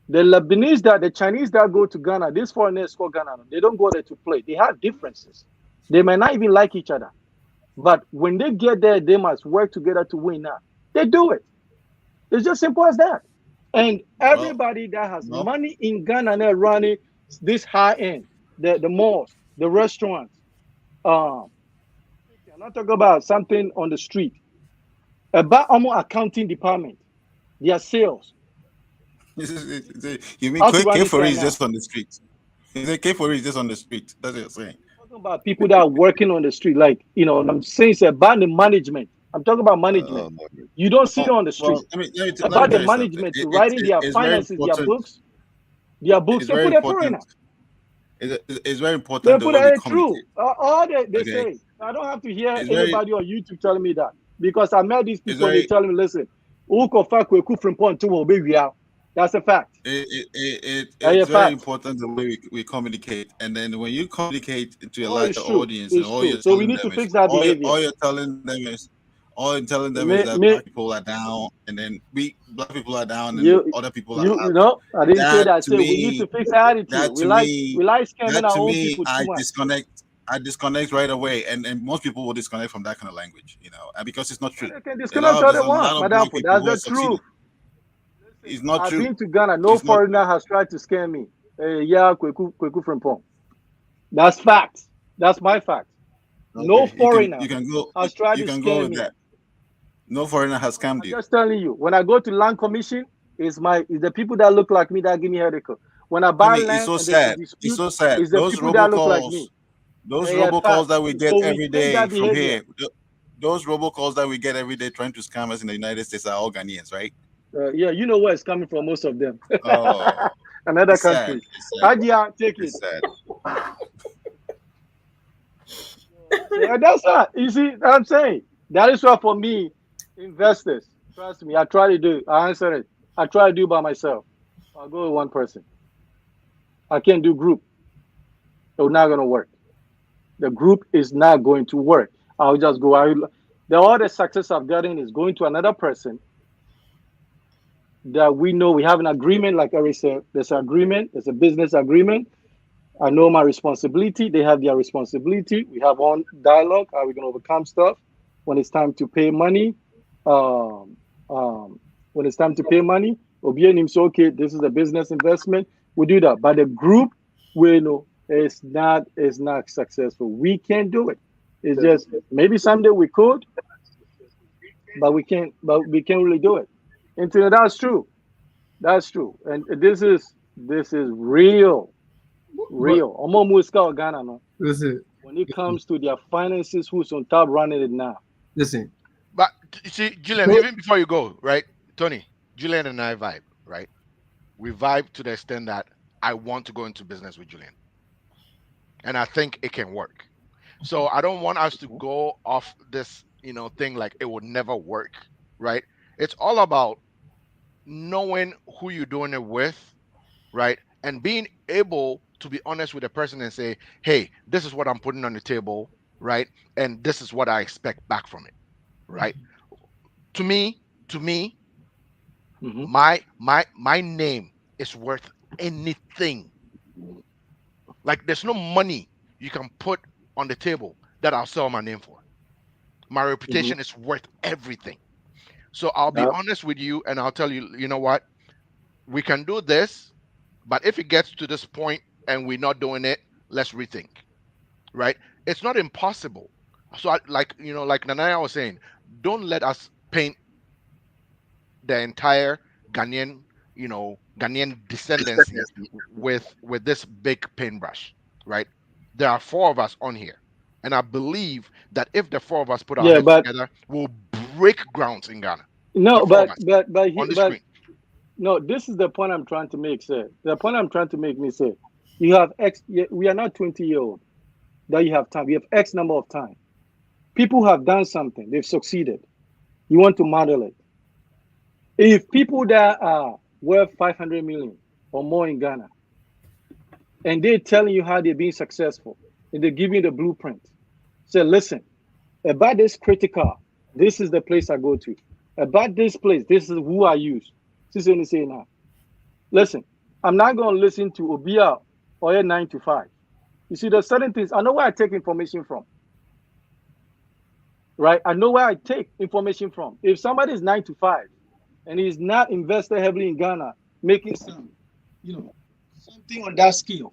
The Lebanese the Chinese that go to Ghana, these foreigners call Ghana, they don't go there to play. They have differences. They may not even like each other. But when they get there, they must work together to win now. They do it. It's just simple as that. And Well, everybody that has well, money in Ghana they're running this high end, the malls, the restaurants. I'm not talking about something on the street. About almost accounting department, their sales, you mean how to run K it for right is now. just on the street? You say K for is just on the street. That's what you're saying. I'm talking about people that are working on the street, like I'm saying it's about the management. I'm talking about management. Um, You don't see it well, on the street. let me It's let me about the tell you something. management writing their It's very finances, their important. books, their books. It's They very put a foreigner. important. It's very They important the put way we a true. communicate. All they Okay, say. I don't have to hear it's very anybody on YouTube telling me that because I met these it's people and they very tell me, listen, that's a fact. That's a it's very fact. important the way we communicate. And then when you communicate to a Oh, larger it's true. audience, and It's all true. you're So we telling need to them is fix that behavior. all you're telling them is Me, that me, black people are down, and then we black people are down, and you, other people are you up. know, I didn't say That that. I to said we need to me, fix attitude. that We to like me, we like scamming that our to own me, people too I much. disconnect. I disconnect right away, and most people will disconnect from that kind of language, and because it's not true. They can A lot disconnect of all there's they a want, lot of Madam. black people That's who are the truth. succeeding. It's not I've true. been to Ghana. No It's not foreigner has tried to scam me. Yeah, Kweku from Pong. That's fact. That's my fact. No okay. foreigner You can go has tried you to can go scam with me. that. No foreigner has scammed I'm you. just telling you. When I go to land commission, it's the people that look like me that give me headache. When I I buy mean, it's land so and there's a sad. It's dispute, so sad. it's the people that look like me. Those Yeah, fact. robocalls that we get So we every change day that from behavior. here, those robocalls that we get every day trying to scam us in the United States are all Ghanaians, right? Yeah, you know where it's coming from, most of them. Oh, Another it's sad. country. It's sad. Hajia, take it. It's sad. Yeah, that's that. You see, I'm saying that is what for me, investors. Trust me, I try to do. I answer it. I try to do by myself. I'll go with one person. I can't do group. It's not gonna work. The group is not going to work. I'll just go. All the success I've gotten is going to another person that we know we have an agreement. Like Eric said, there's an agreement. There's a business agreement. I know my responsibility. They have their responsibility. We have one dialogue. How are we going to overcome stuff? When it's time to pay money, um, when it's time to pay money, Obianim say, okay, this is a business investment. We do that. But the group, we know it's not successful. We can't do it. It's just maybe someday we could, but we can't. But we can't really do it. And so that's true. That's true. And this is real. But Real. Omo Muska Ghana, no. listen, When it comes to their finances, who's on top running it now? listen. But you see, Julian, So, even before you go, right, Tony, Julian and I vibe, right? We vibe to the extent that I want to go into business with Julian, and I think it can work. So I don't want us to go off this, thing like it would never work, right? It's all about knowing who you're doing it with, right? And being able to be honest with the person and say, hey, this is what I'm putting on the table, right? And this is what I expect back from it, right? To me, Mm-hmm. my name is worth anything. Like there's no money you can put on the table that I'll sell my name for. My Mm-hmm. reputation is worth everything. So I'll be Yep. honest with you and I'll tell you, you know what? We can do this, but if it gets to this point and we're not doing it, let's rethink, right? It's not impossible. So like Nanaya was saying, don't let us paint the entire Ghanaian, Ghanaian descendancy with this big paintbrush, right? There are four of us on here, and I believe that if the four of us put our Yeah, heads but together, we'll break grounds in Ghana. The no, four of but us but but on the but screen. no. This is the point I'm trying to make, sir. The point I'm trying to make me say, you have X. We are not 20-year-old. That you have time. We have X number of time. People have done something. They've succeeded. You want to model it. If people that are worth 500 million or more in Ghana, and they're telling you how they're being successful, and they're giving you the blueprint, say, listen, about this critical, this is the place I go to. About this place, this is who I use. This is what you say now. Listen, I'm not going to listen to Obia or a 9 to 5. You see, there's certain things. I know where I take information from, right? I know where I take information from. If somebody is 9 to 5 and he's not invested heavily in Ghana, making some, something on that scale.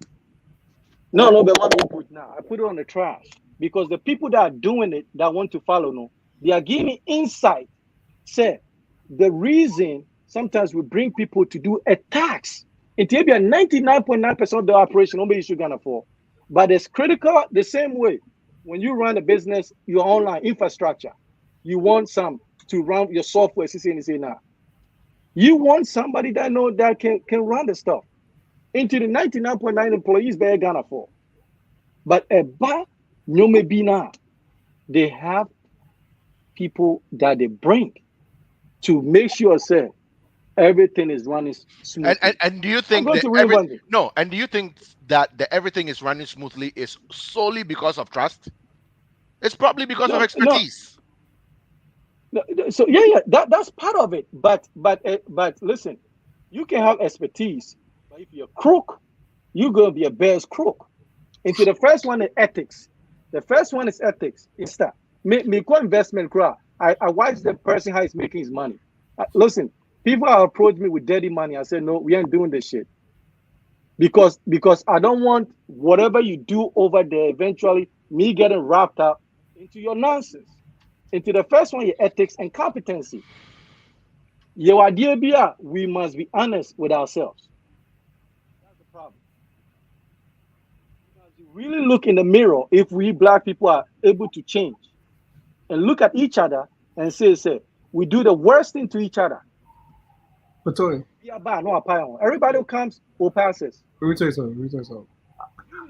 No, but what we put now, I put it on the trash because the people that are doing it, that want to follow, no, they are giving insight. Say, the reason sometimes we bring people to do a tax, it will be a 99.9% of the operation, nobody should Ghana for. But it's critical the same way. When you run a business, your online infrastructure, you want some to run your software, now. You want somebody that know that can run the stuff into the 99.9 employees by Ghana for. But a bar, they have people that they bring to make sure say everything is running smoothly. And do you I'm think going that to reinvent it. and do you think that everything is running smoothly is solely because of trust? It's probably because of No, no, expertise. no. So yeah, that's part of it. But listen, you can have expertise, but if you're crook, you're gonna be a bear's crook. Into the first one is ethics. The first one is ethics. It's that me co-investment crowd. I watch the person how he's making his money. Listen, people have approached me with dirty money. I said, no, we ain't doing this shit. Because I don't want whatever you do over there eventually me getting wrapped up into your nonsense. Into the first one, your ethics and competency. Your idea be we must be honest with ourselves. That's the problem. Because you really look in the mirror if we black people are able to change and look at each other and say, we do the worst thing to each other. But Tony, everybody who comes will pass us. let me tell you something.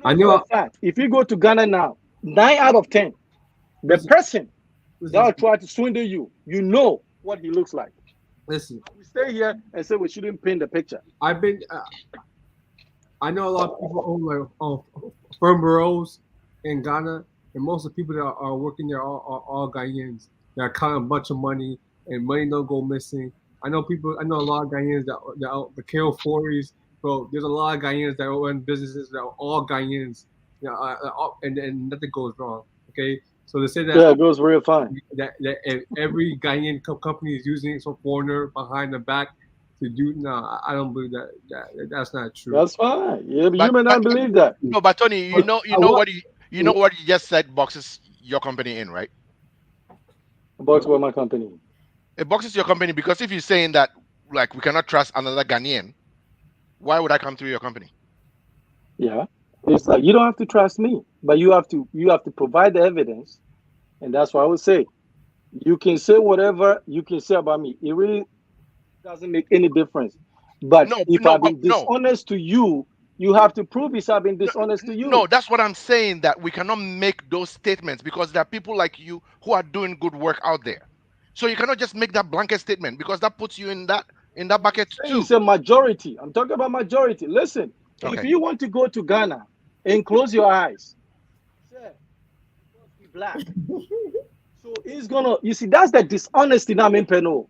I know for a fact, if you go to Ghana now, 9 out of 10, the person that will try to swindle you, you know what he looks like. Listen, we stay here and say we shouldn't paint the picture. I know a lot of people own firm bureaus in Ghana, and most of the people that are working there are all Ghanaians. They're counting a bunch of money, and money don't go missing. I know a lot of Ghanaians that kill 40s, bro. There's a lot of Ghanaians that run businesses that are all Ghanaians, and nothing goes wrong. Okay, so they say that it goes real fine. That if every Ghanaian company is using some foreigner behind the back to do. No, I don't believe that's not true. That's fine. Yeah, but you may not believe that. No, but Tony, you know what you just said boxes your company in, right? Box what my company. It boxes your company because if you're saying that like we cannot trust another Ghanaian, why would I come through your company? Yeah, it's like you don't have to trust me, but you have to provide the evidence, and that's why I would say you can say whatever you can say about me. It really doesn't make any difference. But if I've been dishonest to you, you have to prove if I've been dishonest to you. No, that's what I'm saying, that we cannot make those statements because there are people like you who are doing good work out there. So you cannot just make that blanket statement because that puts you in that bucket too. It's a majority. I'm talking about majority. Listen, if you want to go to Ghana and close your eyes, say, be black. So it's gonna, you see, that's the dishonesty now in Peno.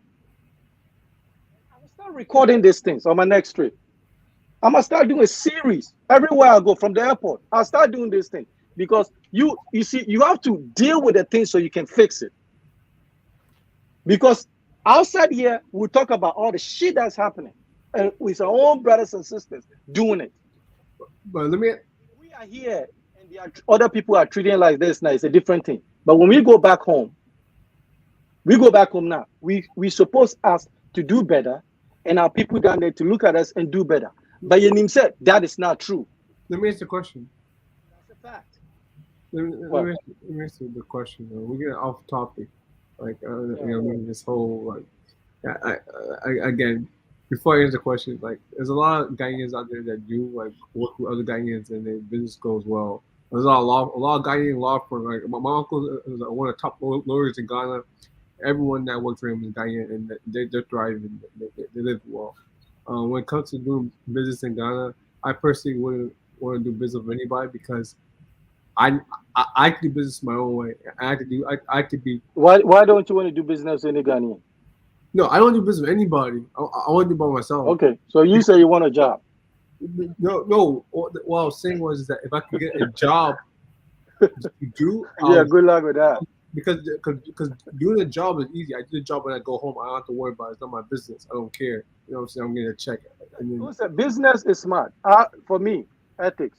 I will start recording these things on my next trip. I'm gonna start doing a series everywhere I go from the airport. I'll start doing this thing because you see, you have to deal with the thing so you can fix it. Because outside here, we talk about all the shit that's happening, and with our own brothers and sisters doing it. But we are here, and other people are treating it like this now. It's a different thing. But when we go back home now. We suppose us to do better, and our people down there to look at us and do better. But Yenim said that is not true. Let me ask the question. That's a fact. Let me ask the question. We're getting off topic. Like this whole again, before I answer the question, like there's a lot of Ghanaians out there that do like work with other Ghanaians and their business goes well. There's a lot of Ghanaian law firms. Like my uncle is one of the top lawyers in Ghana. Everyone that works for him is Ghanaian, and they're thriving. They live well. When it comes to doing business in Ghana, I personally wouldn't want to do business with anybody because I can do business my own way. I could be. Why don't you want to do business with any Ghanaian? No, I don't do business with anybody. I want to do by myself. Okay, so you say you want a job. no. What I was saying was that if I could get a job to do, Yeah, good luck with that. because doing a job is easy. I do the job when I go home. I don't have to worry about it. It's not my business. I don't care. You know what I'm saying? I'm getting a check. And then, Listen, business is smart. For me, ethics.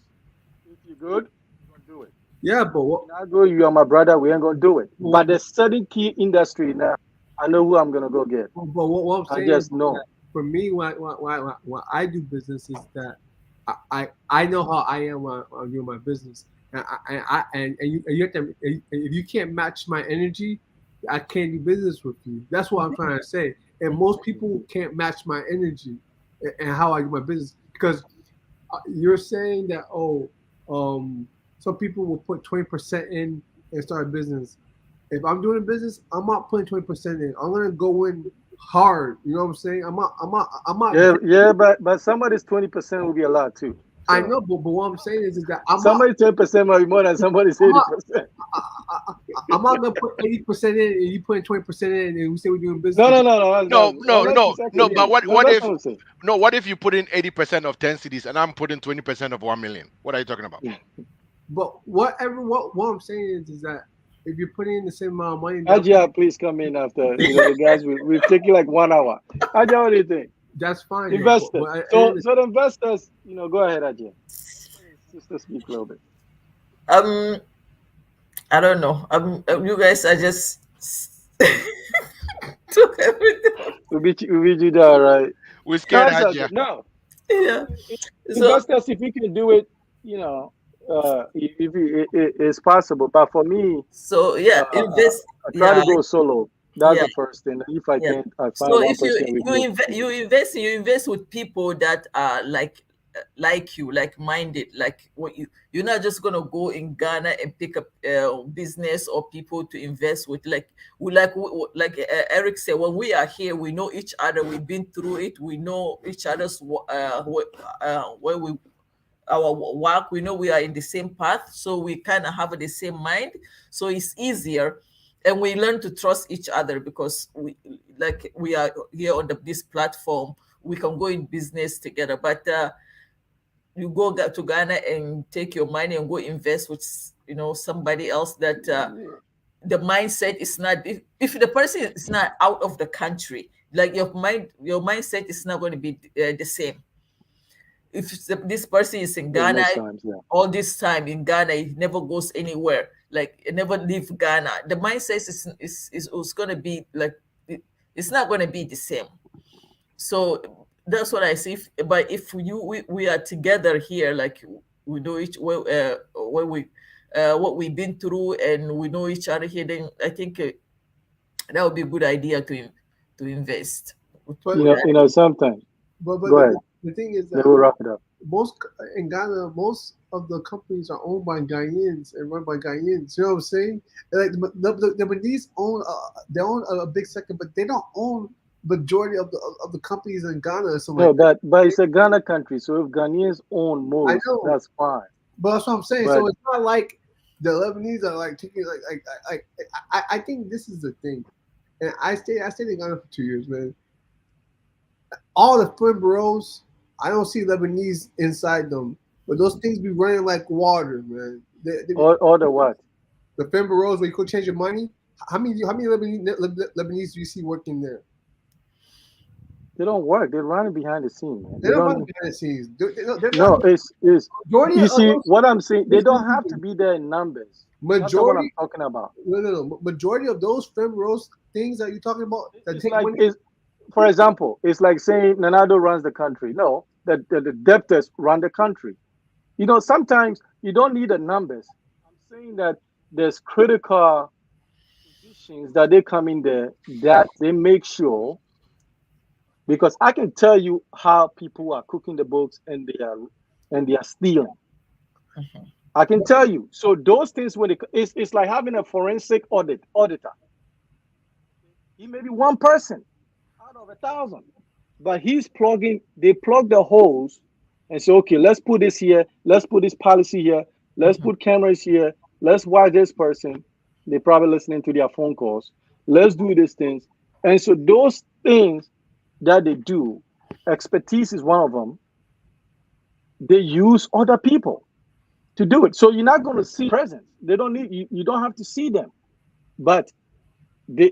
If you're good, you're gonna do it. yeah, but what? Not good, you are my brother. We ain't gonna do it. But there's certain key industry now. I know who I'm gonna go get. But what I'm I saying is just know. that for me, when I do business is that I know how I am when I'm doing my business, and you have to, if you can't match my energy, I can't do business with you. That's what I'm trying to say. And most people can't match my energy and how I do my business because you're saying that some people will put 20% in and start a business. If I'm doing a business, I'm not putting 20% in. I'm gonna go in hard. You know what I'm saying? I'm not. Yeah, but somebody's 20% will be a lot too. I So know, but what I'm saying is that I'm not. somebody's 10% might be more than somebody's I'm not, 80%. I'm not gonna put 80% in, and you putting 20% in, and we say we're doing business. No. No, Unless no, it's like a no. But deal. what No, what that's if what I'm saying. no? What if you put in 80% of 10 cities and I'm putting 20% of 1 million? What are you talking about? But what I'm saying is that if you're putting in the same amount of money, Ajia, please come in after the guys. We've taken like 1 hour. Ajia, what do you think? that's fine. Though. Investors. And So the investors, go ahead, Ajia. Sister, speak a little bit. Um, I don't know. You guys are just took everything. We do that, right? We're scared, Ajia, Hajia. no. Yeah. So Investors, if you can do it, if it's possible. But for me, yeah, invest. I try to Yeah, go solo. That's yeah, the first thing. If I yeah. can't, I So find one if you person with you me. invest with people that are like you, like minded, like what you're not just gonna go in Ghana and pick up business or people to invest with. Eric said, when we are here, we know each other. We've been through it. We know each other's where we our work. We know we are in the same path, so we kind of have the same mind, so it's easier, and we learn to trust each other because we are here on this platform. We can go in business together, but you to Ghana and take your money and go invest with somebody else that the mindset is not, if the person is not out of the country, like your mindset is not going to be the same. If this person is in Yeah, Ghana most times, yeah. all this time in Ghana, he never goes anywhere, like it never leave Ghana, the mindset is going to be like it's not going to be the same. So that's what I see. But if we are together here, like we know each where we what we've been through and we know each other here, then I think that would be a good idea to invest. But Sometimes. but Go ahead. the thing is Then that we'll wrap it up. most in Ghana, most of the companies are owned by Ghanaians and run by Ghanaians. You know what I'm saying? Like the Lebanese own they own a big sector, but they don't own majority of the companies in Ghana or something No, like that. but it's a Ghana country, so if Ghanaians own I most, know, that's fine. but that's what I'm saying. But So it's not like the Lebanese are like taking I think this is the thing, and I stayed in Ghana for 2 years, man. All the film bureaus, I don't see Lebanese inside them, but those things be running like water, man. or the what? The film bureaus where you could change your money. How many Lebanese do you see working there? They don't work. They're running behind the scene, man. They don't run behind the scenes. They're No, not. it's Majority you of see those what I'm saying. They don't business have to people- be there in numbers. That's not what I'm majority. talking about. No. Majority of those film bureaus things that you're talking about that It's take like money. for example, it's like saying Ronaldo runs the country. No, the debtors run the country. Sometimes you don't need the numbers. I'm saying that there's critical positions that they come in there that they make sure, because I can tell you how people are cooking the books and they are stealing. I can tell you. So those things it's like having a forensic auditor. He may be one person out of 1,000, but they plug the holes and say, okay, let's put this here, let's put this policy here, let's put cameras here, let's watch this person. They're probably listening to their phone calls. Let's do these things. And so those things that they do, expertise is one of them. they use other people to do it. So you're not going to see presence. They don't need you. You don't have to see them, but they,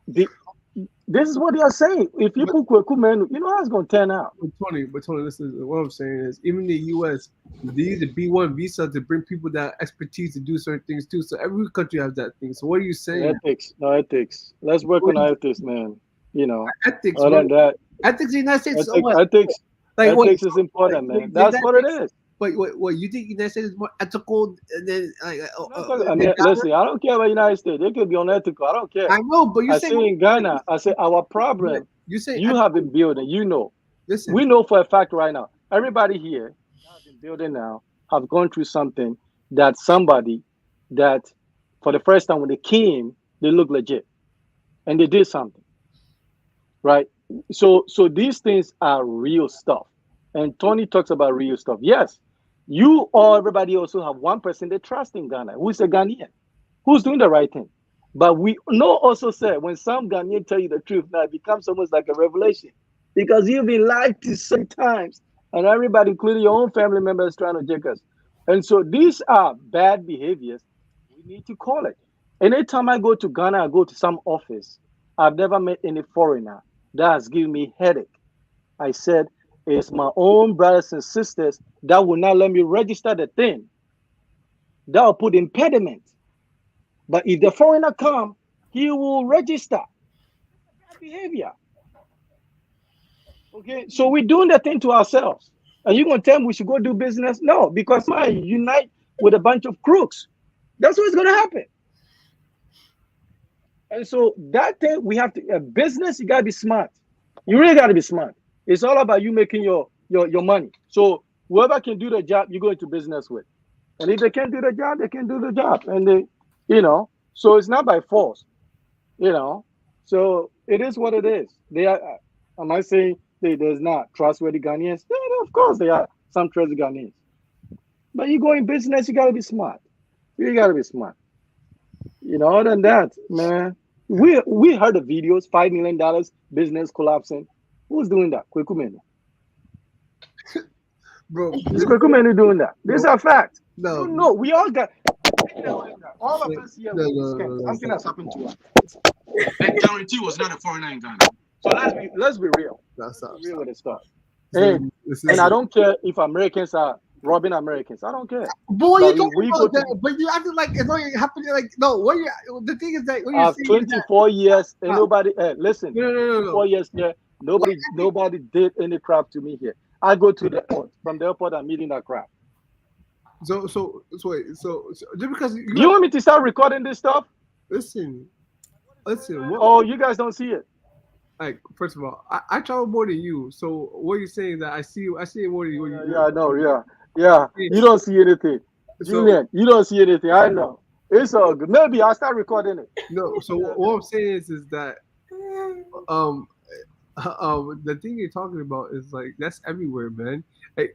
this is what they are saying. If you put Kweku Menu, you know how it's going to turn out. But Tony, listen. What I'm saying is, even in the U.S., they use the B1 visa to bring people that expertise to do certain things too. So every country has that thing. So what are you saying? Ethics, no ethics. Let's work on ethics, man. You know, Ethics. other than that, Ethics in the United States. So ethics, what? ethics, Like what? ethics is important, Like, man. That's what it is. Wait, what? You think the United States is more ethical than like? I mean, listen, I don't care about United States. They could be unethical. I don't care. I know, but you I say say in Ghana, I say our problem. you say You have been building. You know, listen. we know for a fact right now. Everybody here have been building now have gone through something that somebody that for the first time when they came, they look legit and they did something, right? So these things are real stuff. And Tony talks about real stuff. Yes, you or everybody also have one person they trust in Ghana, who's a Ghanaian, who's doing the right thing. But we know also said when some Ghanaian tell you the truth, now it becomes almost like a revelation because you've been lied to sometimes, and everybody, including your own family members, trying to jig us. And so these are bad behaviors. We need to call it. Anytime I go to Ghana, I go to some office. I've never met any foreigner that has given me headache. I said, it's my own brothers and sisters that will not let me register the thing. That will put impediment. But if the foreigner come, he will register. Bad behavior. Okay, so we're doing the thing to ourselves. And you're going to tell me we should go do business? No, because I unite with a bunch of crooks. That's what's going to happen. And so that thing, we have to, a business, you got to be smart. You really got to be smart. It's all about you making your money. So whoever can do the job, you go into business with. And if they can't do the job, they can do the job. And they, so it's not by force, So it is what it is. They are, am I saying there's not trustworthy Ghanaians? Yeah, of course there are some trustworthy Ghanaians. But you go in business, you got to be smart. You got to be smart. Other than that, man, we heard the videos, $5 million business collapsing. Who's doing that? Kweku Menu. Bro, Is Kweku Menu doing that? These are facts. No. No, we all got all of us here. Something has happened to us. I guarantee was not a foreigner in Ghana. So let's be real. That's real with the stuff. And I don't care if Americans are robbing Americans. I don't care. Boy, you talking about that, but you acting like it's not happening. Like no, what you? The thing is that when you're 24 years and nobody. Listen, no. 4 years here, nobody did any crap to me here. I go to the airport. From the airport, I'm meeting that crap. So wait, so just because you want me to start recording this stuff? Listen. Oh, you guys don't see it. Like, first of all, I travel more than you. So what you're saying is that I see it more than you. Yeah, I know. Yeah. You don't see anything, Julian. You don't see anything. I know. It's all good. Maybe I'll start recording it. No. So what I'm saying is that the thing you're talking about is like that's everywhere, man.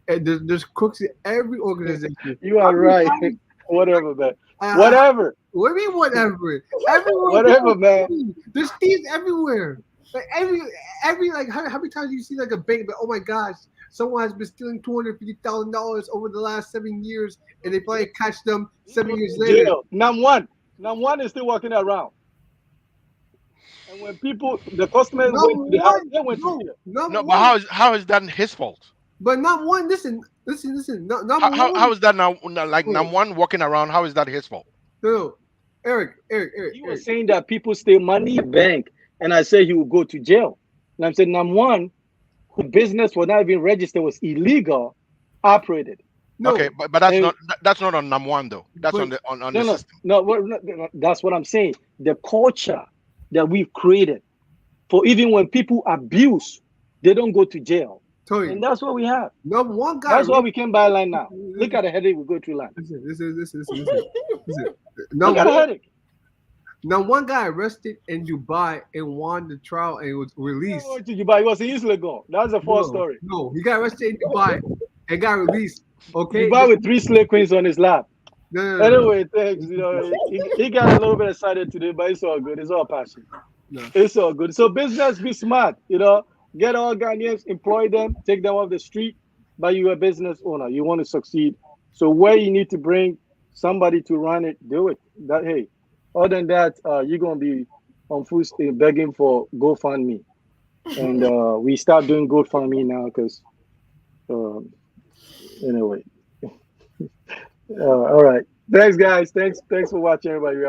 There's crooks in every organization. You are right. Whatever, man. Whatever. What do you mean whatever? Everywhere. Whatever, man. There's thieves everywhere. Like every like how many times do you see like a bank? But oh my gosh, someone has been stealing $250,000 over the last 7 years, and they probably catch them 7 years later. Number one is still walking around. And when the customers they went to jail. No, but how is that his fault? But not one. Listen. How is that now? Like number one walking around, how is that his fault? No, Eric. He was saying that people steal money in bank, and I said he would go to jail. And I'm saying number one, whose business was not even registered, was illegal, operated. No, okay, but that's not on number one though. That's on the system. No, that's what I'm saying. The culture that we've created for even when people abuse, they don't go to jail. And that's what we have. Number one guy. That's why we can buy line now. Look at the headache we go through line. Listen. Look at the headache. Now, one guy arrested in Dubai and won the trial and was released. He went to Dubai. He was in Islago. That's a false story. No, he got arrested in Dubai and got released. Okay. Dubai with 3 slave queens on his lap. No. Anyway, thanks. He got a little bit excited today, but it's all good. It's all passion. No. It's all good. So business, be smart. Get all Ghanaians, employ them, take them off the street, but you're a business owner. You want to succeed. So where you need to bring somebody to run it, do it. That hey, other than that, you're gonna be on food begging for GoFundMe, and we start doing GoFundMe now because anyway. All right. Thanks, guys. Thanks for watching, everybody.